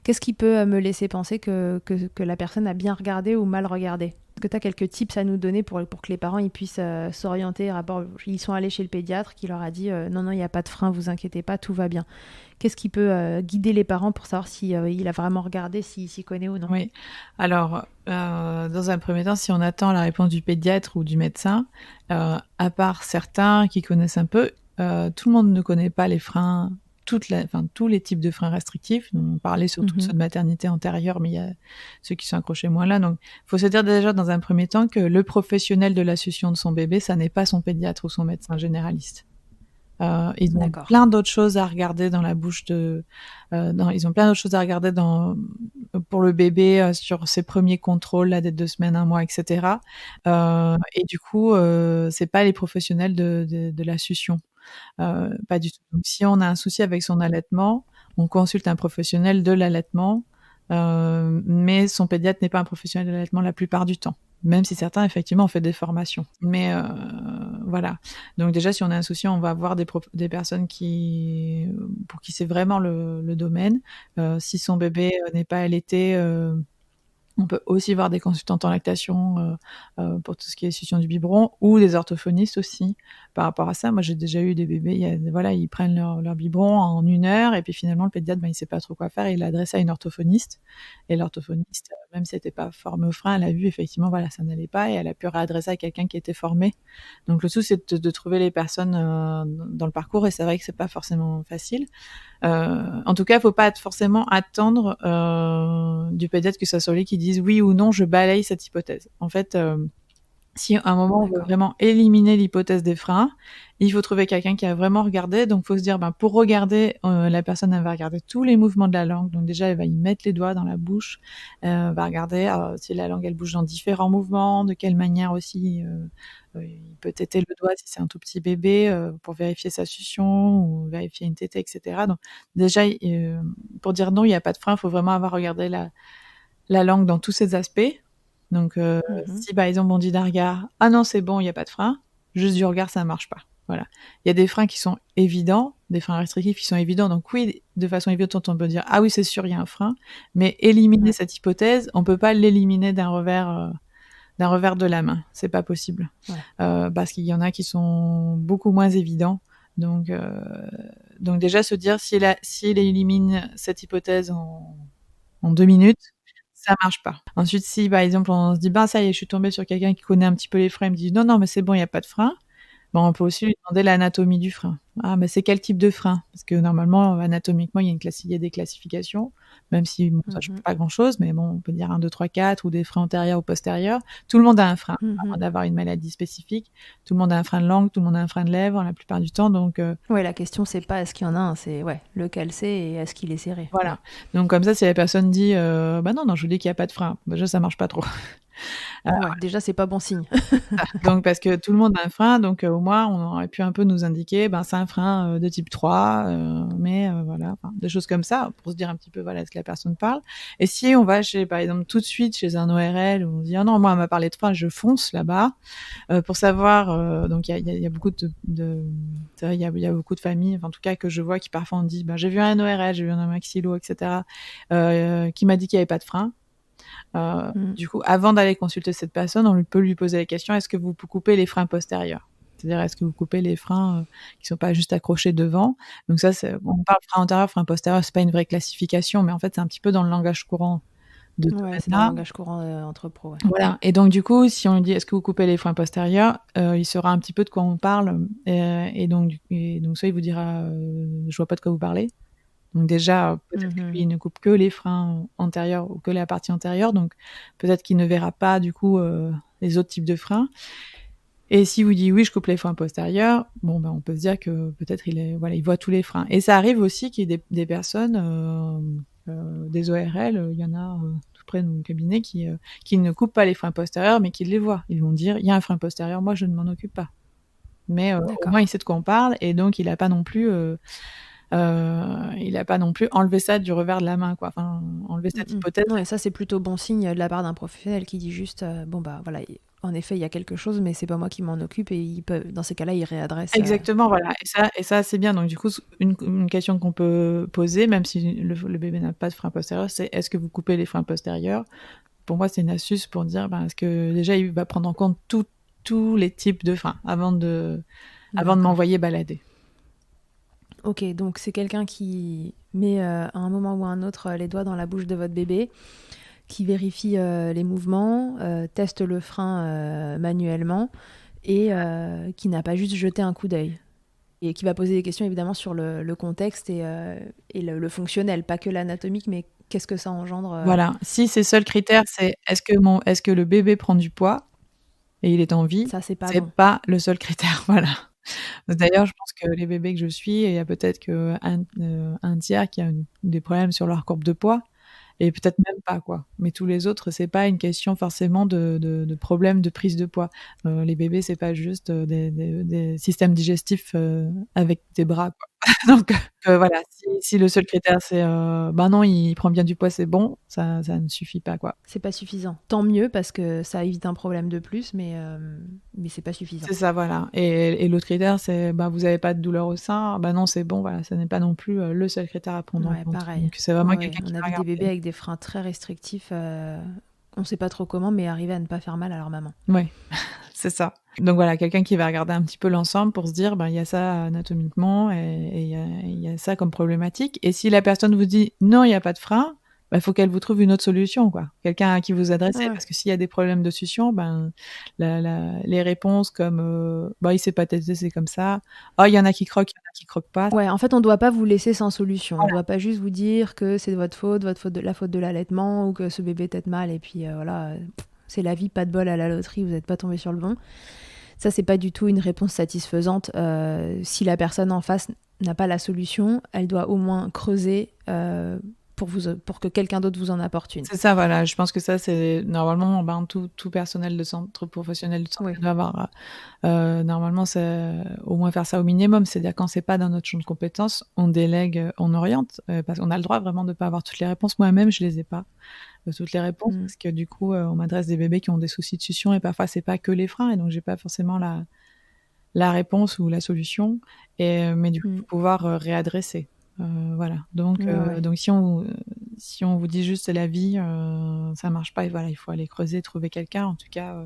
Qu'est-ce qui peut me laisser penser que la personne a bien regardé ou mal regardé? Est-ce que tu as quelques tips à nous donner pour que les parents ils puissent s'orienter? Ils sont allés chez le pédiatre qui leur a dit non, il n'y a pas de frein, vous inquiétez pas, tout va bien. Qu'est-ce qui peut guider les parents pour savoir si il a vraiment regardé, s'il s'y connaît ou non? Oui. Alors, dans un premier temps, si on attend la réponse du pédiatre ou du médecin, à part certains qui connaissent un peu, tout le monde ne connaît pas les freins, tous les types de freins restrictifs. On parlait surtout de ceux de maternité antérieure, mais il y a ceux qui sont accrochés moins là. Donc, il faut se dire déjà dans un premier temps que le professionnel de la succion de son bébé, ça n'est pas son pédiatre ou son médecin généraliste. Ils ont plein d'autres choses à regarder dans la bouche ils ont plein d'autres choses à regarder pour le bébé sur ses premiers contrôles, la dès 2 semaines, 1 mois, etc. Et du coup, c'est pas les professionnels de la succion, pas du tout. Donc, si on a un souci avec son allaitement, on consulte un professionnel de l'allaitement mais son pédiatre n'est pas un professionnel de l'allaitement la plupart du temps. Même si certains, effectivement, ont fait des formations. Mais voilà. Donc déjà, si on a un souci, on va voir des personnes pour qui c'est vraiment le domaine. Si son bébé n'est pas allaité, on peut aussi voir des consultantes en lactation pour tout ce qui est succion du biberon ou des orthophonistes aussi par rapport à ça. Moi, j'ai déjà eu des bébés, ils prennent leur biberon en 1 heure et puis finalement, le pédiatre, il sait pas trop quoi faire. Il l'adresse à une orthophoniste et l'orthophoniste, même si elle n'était pas formée au frein, elle a vu effectivement, ça n'allait pas et elle a pu réadresser à quelqu'un qui était formé. Donc, le tout, c'est de trouver les personnes dans le parcours et c'est vrai que c'est pas forcément facile. En tout cas, il faut pas forcément attendre du pédiatre que ça soit lui qui dise oui ou non, je balaye cette hypothèse. En fait, si à un moment on veut vraiment éliminer l'hypothèse des freins, il faut trouver quelqu'un qui a vraiment regardé. Donc, faut se dire, pour regarder, la personne elle va regarder tous les mouvements de la langue. Donc déjà, elle va y mettre les doigts dans la bouche, va regarder si la langue elle bouge dans différents mouvements, de quelle manière aussi. Il peut téter le doigt si c'est un tout petit bébé pour vérifier sa succion ou vérifier une tétée, etc. Donc déjà, pour dire non, il n'y a pas de frein, il faut vraiment avoir regardé la langue dans tous ses aspects. Donc si par exemple on dit d'un regard, ah non c'est bon, il n'y a pas de frein, juste du regard ça marche pas. Voilà. Il y a des freins qui sont évidents, des freins restrictifs qui sont évidents. Donc oui, de façon évidente, on peut dire ah oui c'est sûr il y a un frein, mais éliminer cette hypothèse, on peut pas l'éliminer d'un revers de la main, c'est pas possible, parce qu'il y en a qui sont beaucoup moins évidents. Donc déjà se dire s'il élimine cette hypothèse en 2 minutes, ça marche pas. Ensuite, si par exemple on se dit ça y est, je suis tombée sur quelqu'un qui connaît un petit peu les freins, il me dit non mais c'est bon, il y a pas de frein. On peut aussi lui demander l'anatomie du frein. Ah, mais c'est quel type de frein? Parce que normalement, anatomiquement, il y a des classifications, même si ça change pas grand-chose, mais on peut dire 1, 2, 3, 4, ou des freins antérieurs ou postérieurs. Tout le monde a un frein, à moins d'avoir une maladie spécifique. Tout le monde a un frein de langue, tout le monde a un frein de lèvres, la plupart du temps. Donc, ouais, la question, c'est pas est-ce qu'il y en a un, c'est lequel c'est et est-ce qu'il est serré. Voilà. Donc, comme ça, si la personne dit, non, je vous dis qu'il n'y a pas de frein, déjà, ça marche pas trop. Déjà, c'est pas bon signe. Donc, parce que tout le monde a un frein, donc au moins, on aurait pu un peu nous indiquer, c'est un frein de type 3, mais voilà, des choses comme ça, pour se dire un petit peu, ce que la personne parle. Et si on va par exemple, tout de suite chez un ORL, où on dit, ah non, moi, elle m'a parlé de frein, je fonce là-bas, pour savoir, donc il y a beaucoup c'est vrai, il y a beaucoup de familles, en tout cas, que je vois qui parfois on dit, j'ai vu un ORL, j'ai vu un maxillo, etc., qui m'a dit qu'il n'y avait pas de frein. Du coup, avant d'aller consulter cette personne, on peut lui poser la question, est-ce que vous coupez les freins postérieurs? C'est-à-dire, est-ce que vous coupez les freins qui sont pas juste accrochés devant? Donc ça, on parle frein antérieur, frein postérieur, c'est pas une vraie classification, mais en fait, c'est un petit peu dans le langage courant de c'est dans le langage courant entre pros. Voilà. Et donc, du coup, si on lui dit, est-ce que vous coupez les freins postérieurs? Il saura un petit peu de quoi on parle. Et donc, soit il vous dira, je vois pas de quoi vous parlez. Donc déjà, peut-être que lui, il ne coupe que les freins antérieurs ou que la partie antérieure. Donc peut-être qu'il ne verra pas du coup les autres types de freins. Et si vous dit oui, je coupe les freins postérieurs, on peut se dire que peut-être il voit tous les freins. Et ça arrive aussi qu'il y ait des personnes, des ORL, il y en a tout près de mon cabinet qui ne coupent pas les freins postérieurs, mais qui les voient. Ils vont dire, il y a un frein postérieur, moi je ne m'en occupe pas. Mais au moins il sait de quoi on parle et donc il n'a pas non plus enlevé ça du revers de la main, quoi. Enfin, enlever cette hypothèse. Non, et ça, c'est plutôt bon signe de la part d'un professionnel qui dit juste, en effet, il y a quelque chose, mais c'est pas moi qui m'en occupe, et dans ces cas-là, il réadresse. Exactement, voilà. Et ça, c'est bien. Donc, du coup, une question qu'on peut poser, même si le bébé n'a pas de frein postérieur, c'est est-ce que vous coupez les freins postérieurs? Pour moi, c'est une astuce pour dire, est-ce que déjà, il va prendre en compte tous les types de freins avant de m'envoyer balader. Ok, donc c'est quelqu'un qui met à un moment ou à un autre les doigts dans la bouche de votre bébé, qui vérifie les mouvements, teste le frein manuellement et qui n'a pas juste jeté un coup d'œil. Et qui va poser des questions évidemment sur le contexte et le fonctionnel, pas que l'anatomique, mais qu'est-ce que ça engendre. Voilà, si ses seuls critères, c'est est-ce que le bébé prend du poids et il est en vie, ça, c'est pas le seul critère, voilà. D'ailleurs, je pense que les bébés que je suis, il y a peut-être un tiers qui a des problèmes sur leur courbe de poids, et peut-être même pas, quoi. Mais tous les autres, c'est pas une question forcément de problème de prise de poids. Les bébés, c'est pas juste des systèmes digestifs avec des bras, quoi. Donc voilà, si le seul critère c'est, bah, non, il prend bien du poids, c'est bon, ça ne suffit pas, quoi. C'est pas suffisant. Tant mieux parce que ça évite un problème de plus, mais c'est pas suffisant. C'est ça, voilà, et l'autre critère, c'est, bah, vous avez pas de douleur au sein? Bah, non, c'est bon, voilà, ça n'est pas non plus, le seul critère à prendre en Ouais, compte. pareil. Donc c'est vraiment Ouais, quelqu'un qui on a va vu des bébés regarder. avec des freins très restrictifs, on sait pas trop comment, mais arriver à ne pas faire mal à leur maman. Ouais, c'est ça. Donc voilà, quelqu'un qui va regarder un petit peu l'ensemble pour se dire: «Ben, il y a ça anatomiquement et il y a ça comme problématique», et si la personne vous dit: «Non, il y a pas de frein», bah, il faut qu'elle vous trouve une autre solution, quoi. Quelqu'un à qui vous adresser, Ouais. parce que s'il y a des problèmes de succion, ben, les réponses comme, «Bah, il s'est pas testé, c'est comme ça», «Oh, il y en a qui croquent, il y en a qui croquent pas». Ouais, en fait, on doit pas vous laisser sans solution. On Voilà, doit pas juste vous dire que c'est de votre faute de la faute de l'allaitement ou que ce bébé tète mal et puis voilà, c'est la vie, pas de bol à la loterie, vous n'êtes pas tombé sur le bon. Ça, c'est pas du tout une réponse satisfaisante. Si la personne en face n'a pas la solution, elle doit au moins creuser pour que quelqu'un d'autre vous en apporte une. c'est ça, voilà. Je pense que ça, c'est normalement, ben, tout personnel de centre professionnel de santé Oui. doit avoir. Normalement, c'est au moins faire ça au minimum. C'est-à-dire quand c'est pas dans notre champ de compétences, on délègue, on oriente, parce qu'on a le droit vraiment de pas avoir toutes les réponses. Moi-même, je les ai pas, toutes les réponses, Mm. parce que du coup, on m'adresse des bébés qui ont des soucis de succion et parfois c'est pas que les freins, et donc j'ai pas forcément la réponse ou la solution, mais du coup, Mm. faut pouvoir, réadresser. Voilà. Donc Ouais, ouais. donc si on vous dit juste: «C'est la vie», ça marche pas, et voilà, il faut aller creuser, trouver quelqu'un, en tout cas,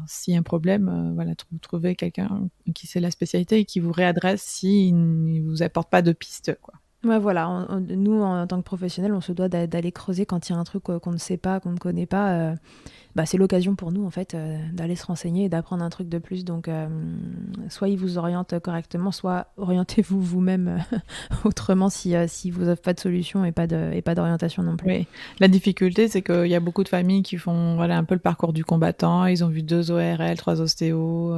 s'il y a un problème, voilà, trouver quelqu'un qui sait la spécialité et qui vous réadresse s'il ne vous apporte pas de pistes, quoi. Ouais, voilà, nous, en tant que professionnels, on se doit d'aller creuser quand il y a un truc qu'on ne sait pas, qu'on ne connaît pas. Bah, c'est l'occasion pour nous, en fait, d'aller se renseigner et d'apprendre un truc de plus. Donc, soit ils vous orientent correctement, soit orientez-vous vous-même autrement si vous n'avez pas de solution et pas d'orientation non plus. Oui, la difficulté, c'est qu'il y a beaucoup de familles qui font, voilà, un peu le parcours du combattant. Ils ont vu 2 ORL, 3 ostéos,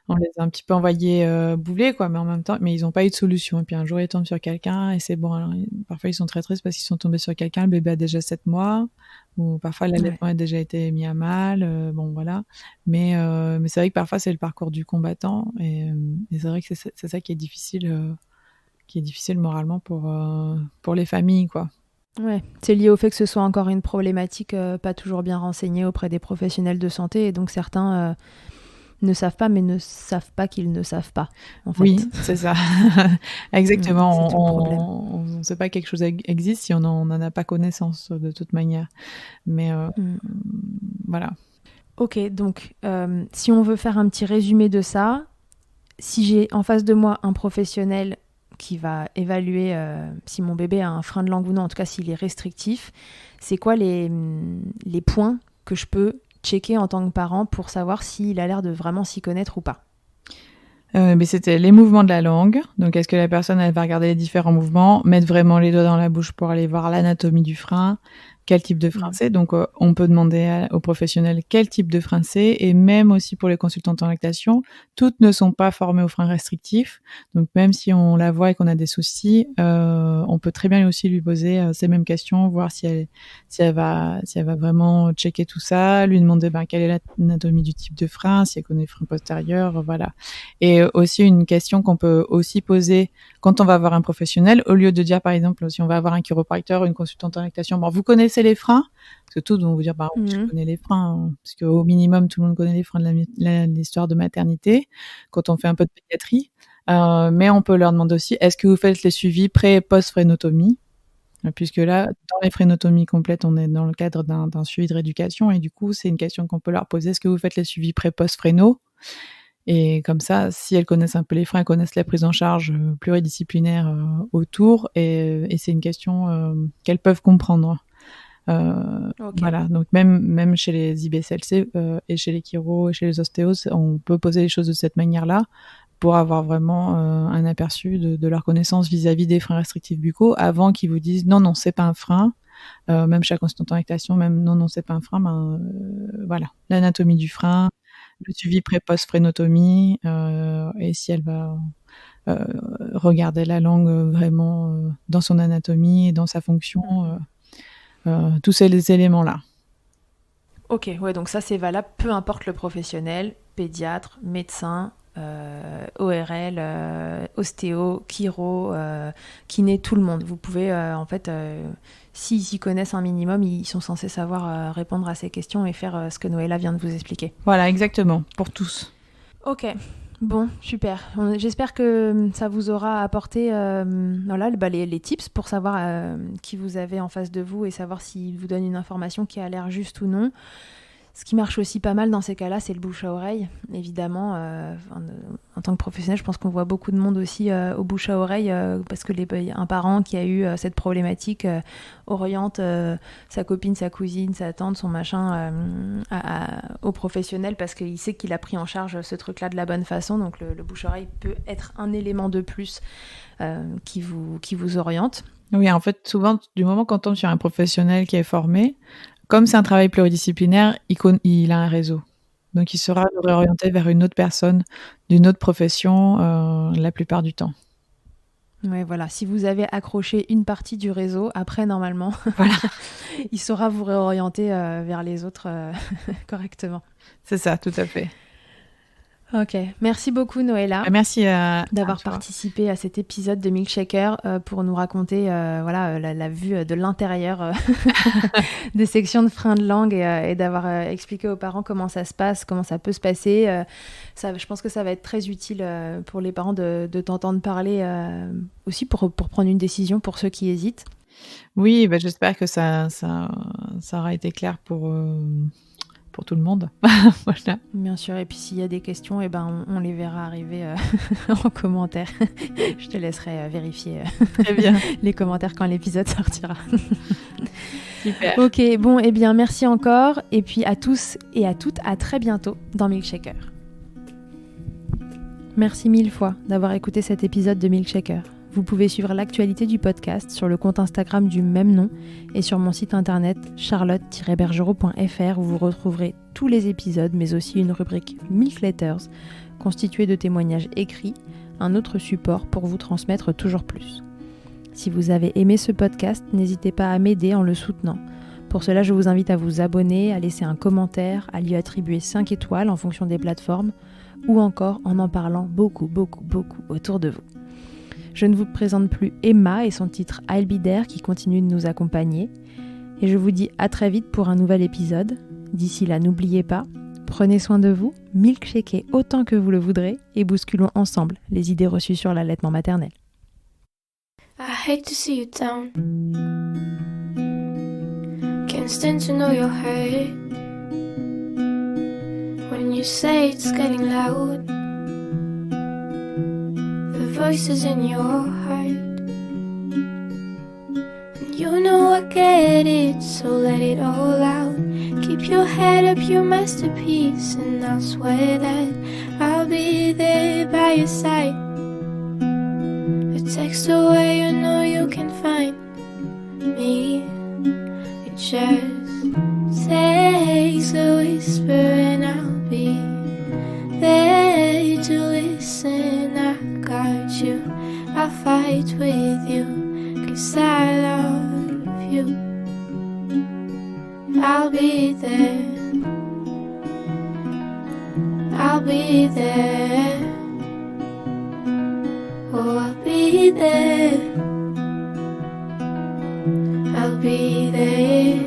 on les a un petit peu envoyés, bouler, quoi, mais en même temps, mais ils ont pas eu de solution, et puis un jour, ils tombent sur quelqu'un et c'est bon. Alors parfois, ils sont très tristes parce qu'ils sont tombés sur quelqu'un, le bébé a déjà 7 mois, ou parfois Ouais. l'allaitement a déjà été mis à mal, bon, voilà. Mais c'est vrai que parfois, c'est le parcours du combattant, et c'est vrai que c'est ça qui est difficile moralement pour les familles, quoi. Ouais, c'est lié au fait que ce soit encore une problématique pas toujours bien renseignée auprès des professionnels de santé, et donc certains ne savent pas, mais ne savent pas qu'ils ne savent pas, en Oui, fait. c'est ça. C'est Exactement. tout le problème. On sait pas que quelque chose existe si on n'en a pas connaissance, de toute manière. Mais Mm. voilà. Ok, donc si on veut faire un petit résumé de ça, si j'ai en face de moi un professionnel qui va évaluer si mon bébé a un frein de langue ou non, en tout cas s'il est restrictif, c'est quoi les points que je peux checker en tant que parent pour savoir s'il a l'air de vraiment s'y connaître ou pas? Mais c'était les mouvements de la langue. Donc, est-ce que la personne, elle va regarder les différents mouvements, mettre vraiment les doigts dans la bouche pour aller voir l'anatomie du frein, quel type de frein Mm. c'est. Donc, on peut demander aux professionnels quel type de frein c'est, et même aussi pour les consultantes en lactation, toutes ne sont pas formées aux freins restrictifs. Donc, même si on la voit et qu'on a des soucis, on peut très bien aussi lui poser ces mêmes questions, voir si elle va vraiment checker tout ça, lui demander quelle est l'anatomie du type de frein, si elle connaît le frein postérieur, voilà. Et aussi une question qu'on peut aussi poser quand on va voir un professionnel, au lieu de dire, par exemple, si on va avoir un chiropracteur ou une consultante en lactation, bon, vous connaissez les freins? Parce que tous vont vous dire, bah oui, je Mm. connais les freins, hein, parce qu'au minimum, tout le monde connaît les freins de l'histoire de maternité, quand on fait un peu de pédiatrie. Mais on peut leur demander aussi, est-ce que vous faites les suivis pré- et post-frénotomie? Puisque là, dans les frénotomies complètes, on est dans le cadre d'un suivi de rééducation, et du coup, c'est une question qu'on peut leur poser. Est-ce que vous faites les suivis pré-post-fréno? Et comme ça, si elles connaissent un peu les freins, elles connaissent la prise en charge pluridisciplinaire autour, et c'est une question qu'elles peuvent comprendre. Ok. Voilà, donc même chez les IBCLC et chez les chiros et chez les ostéos, on peut poser les choses de cette manière-là pour avoir vraiment un aperçu de leur connaissance vis-à-vis des freins restrictifs buccaux, avant qu'ils vous disent non, non, c'est pas un frein. Même chez la consultante en lactation, même non, non, c'est pas un frein, voilà, l'anatomie du frein, le suivi pré-post-frénotomie, et si elle va euh, regarder la langue vraiment dans son anatomie et dans sa fonction, Mhm. tous ces éléments-là. Ok, ouais, donc ça c'est valable, peu importe le professionnel, pédiatre, médecin, ORL, ostéo, chiro, kiné, tout le monde. Vous pouvez, s'ils s'y connaissent un minimum, ils sont censés savoir répondre à ces questions et faire ce que Noëlla vient de vous expliquer. Voilà, exactement, pour tous. Ok, bon, super. J'espère que ça vous aura apporté les tips pour savoir qui vous avez en face de vous et savoir s'il vous donne une information qui a l'air juste ou non. Ce qui marche aussi pas mal dans ces cas-là, c'est le bouche à oreille. Évidemment, en tant que professionnel, je pense qu'on voit beaucoup de monde aussi au bouche à oreille parce que un parent qui a eu cette problématique oriente sa copine, sa cousine, sa tante, son machin au professionnel parce qu'il sait qu'il a pris en charge ce truc-là de la bonne façon. Donc le bouche à oreille peut être un élément de plus qui vous oriente. Oui, en fait, souvent, du moment qu'on tombe sur un professionnel qui est formé, comme c'est un travail pluridisciplinaire, il a un réseau. Donc, il sera réorienté vers une autre personne d'une autre profession la plupart du temps. Oui, voilà. Si vous avez accroché une partie du réseau, après, normalement, voilà. il saura vous réorienter vers les autres correctement. C'est ça, tout à fait. Ok, merci beaucoup Noëlla. Merci d'avoir participé à cet épisode de Milkshaker pour nous raconter la vue de l'intérieur des sections de frein de langue et d'avoir expliqué aux parents comment ça se passe, comment ça peut se passer. Je pense que ça va être très utile pour les parents de t'entendre parler aussi pour prendre une décision pour ceux qui hésitent. Oui, j'espère que ça aura été clair pour tout le monde. Voilà. Bien sûr, et puis s'il y a des questions, on les verra arriver en commentaire. Je te laisserai vérifier Très bien. les commentaires quand l'épisode sortira. Super. Ok, bon, merci encore, et puis à tous et à toutes, à très bientôt dans Milkshaker. Merci 1000 fois d'avoir écouté cet épisode de Milkshaker. Vous pouvez suivre l'actualité du podcast sur le compte Instagram du même nom et sur mon site internet charlotte-bergerot.fr où vous retrouverez tous les épisodes mais aussi une rubrique Milk Letters constituée de témoignages écrits, un autre support pour vous transmettre toujours plus. Si vous avez aimé ce podcast, n'hésitez pas à m'aider en le soutenant. Pour cela, je vous invite à vous abonner, à laisser un commentaire, à lui attribuer 5 étoiles en fonction des plateformes ou encore en parlant beaucoup autour de vous. Je ne vous présente plus Emma et son titre I'll Be There qui continue de nous accompagner. Et je vous dis à très vite pour un nouvel épisode. D'ici là, n'oubliez pas, prenez soin de vous, milkshakez autant que vous le voudrez et bousculons ensemble les idées reçues sur l'allaitement maternel. I hate to see you down. Can't stand to know you're hurt. When you say it's getting loud, voices in your heart, and you know I get it, so let it all out. Keep your head up, your masterpiece, and I'll swear that I'll be there by your side. A text away, you know you can find me. It just takes a whisper and I'll be there to listen. I got you, I'll fight with you, 'cause I love you. I'll be there, I'll be there, oh I'll be there, I'll be there.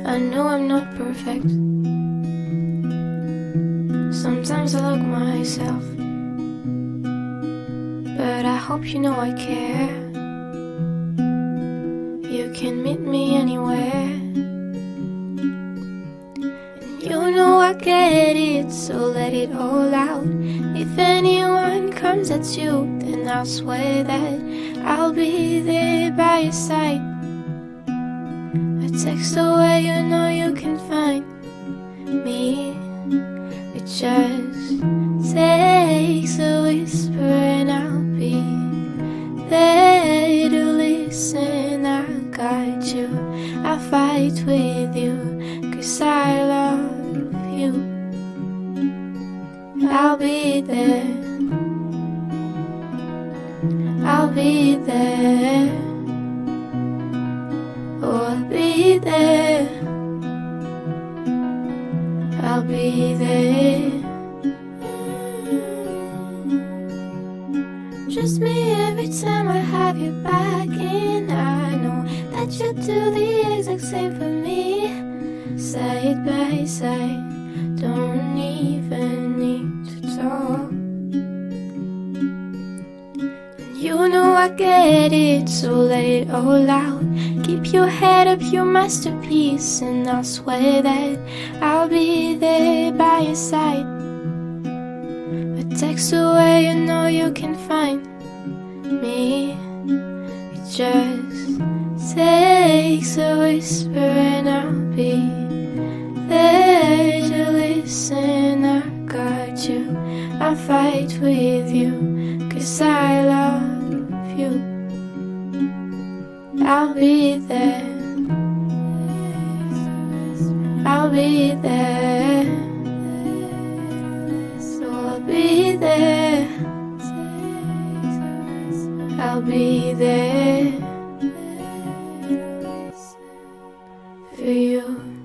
I know I'm not perfect. Sometimes I look myself, but I hope you know I care. You can meet me anywhere, and you know I get it, so let it all out. If anyone comes at you, then I'll swear that I'll be there by your side. A text away, you know you can find me. It just takes a whisper and I'll be there to listen. I got you, I'll fight with you, 'cause I love you. I'll be there, I'll be there, oh I'll be there, I'll be there. do the exact same for me. Side by side, don't even need to talk. You know I get it, so let it all out. Keep your head up, your masterpiece, and I'll swear that I'll be there by your side. A text away, you know you can find me. It just takes a whisper and I'll be there to listen. I got you, I'll fight with you, 'cause I love you. I'll be there, I'll be there, so I'll be there, I'll be there for you.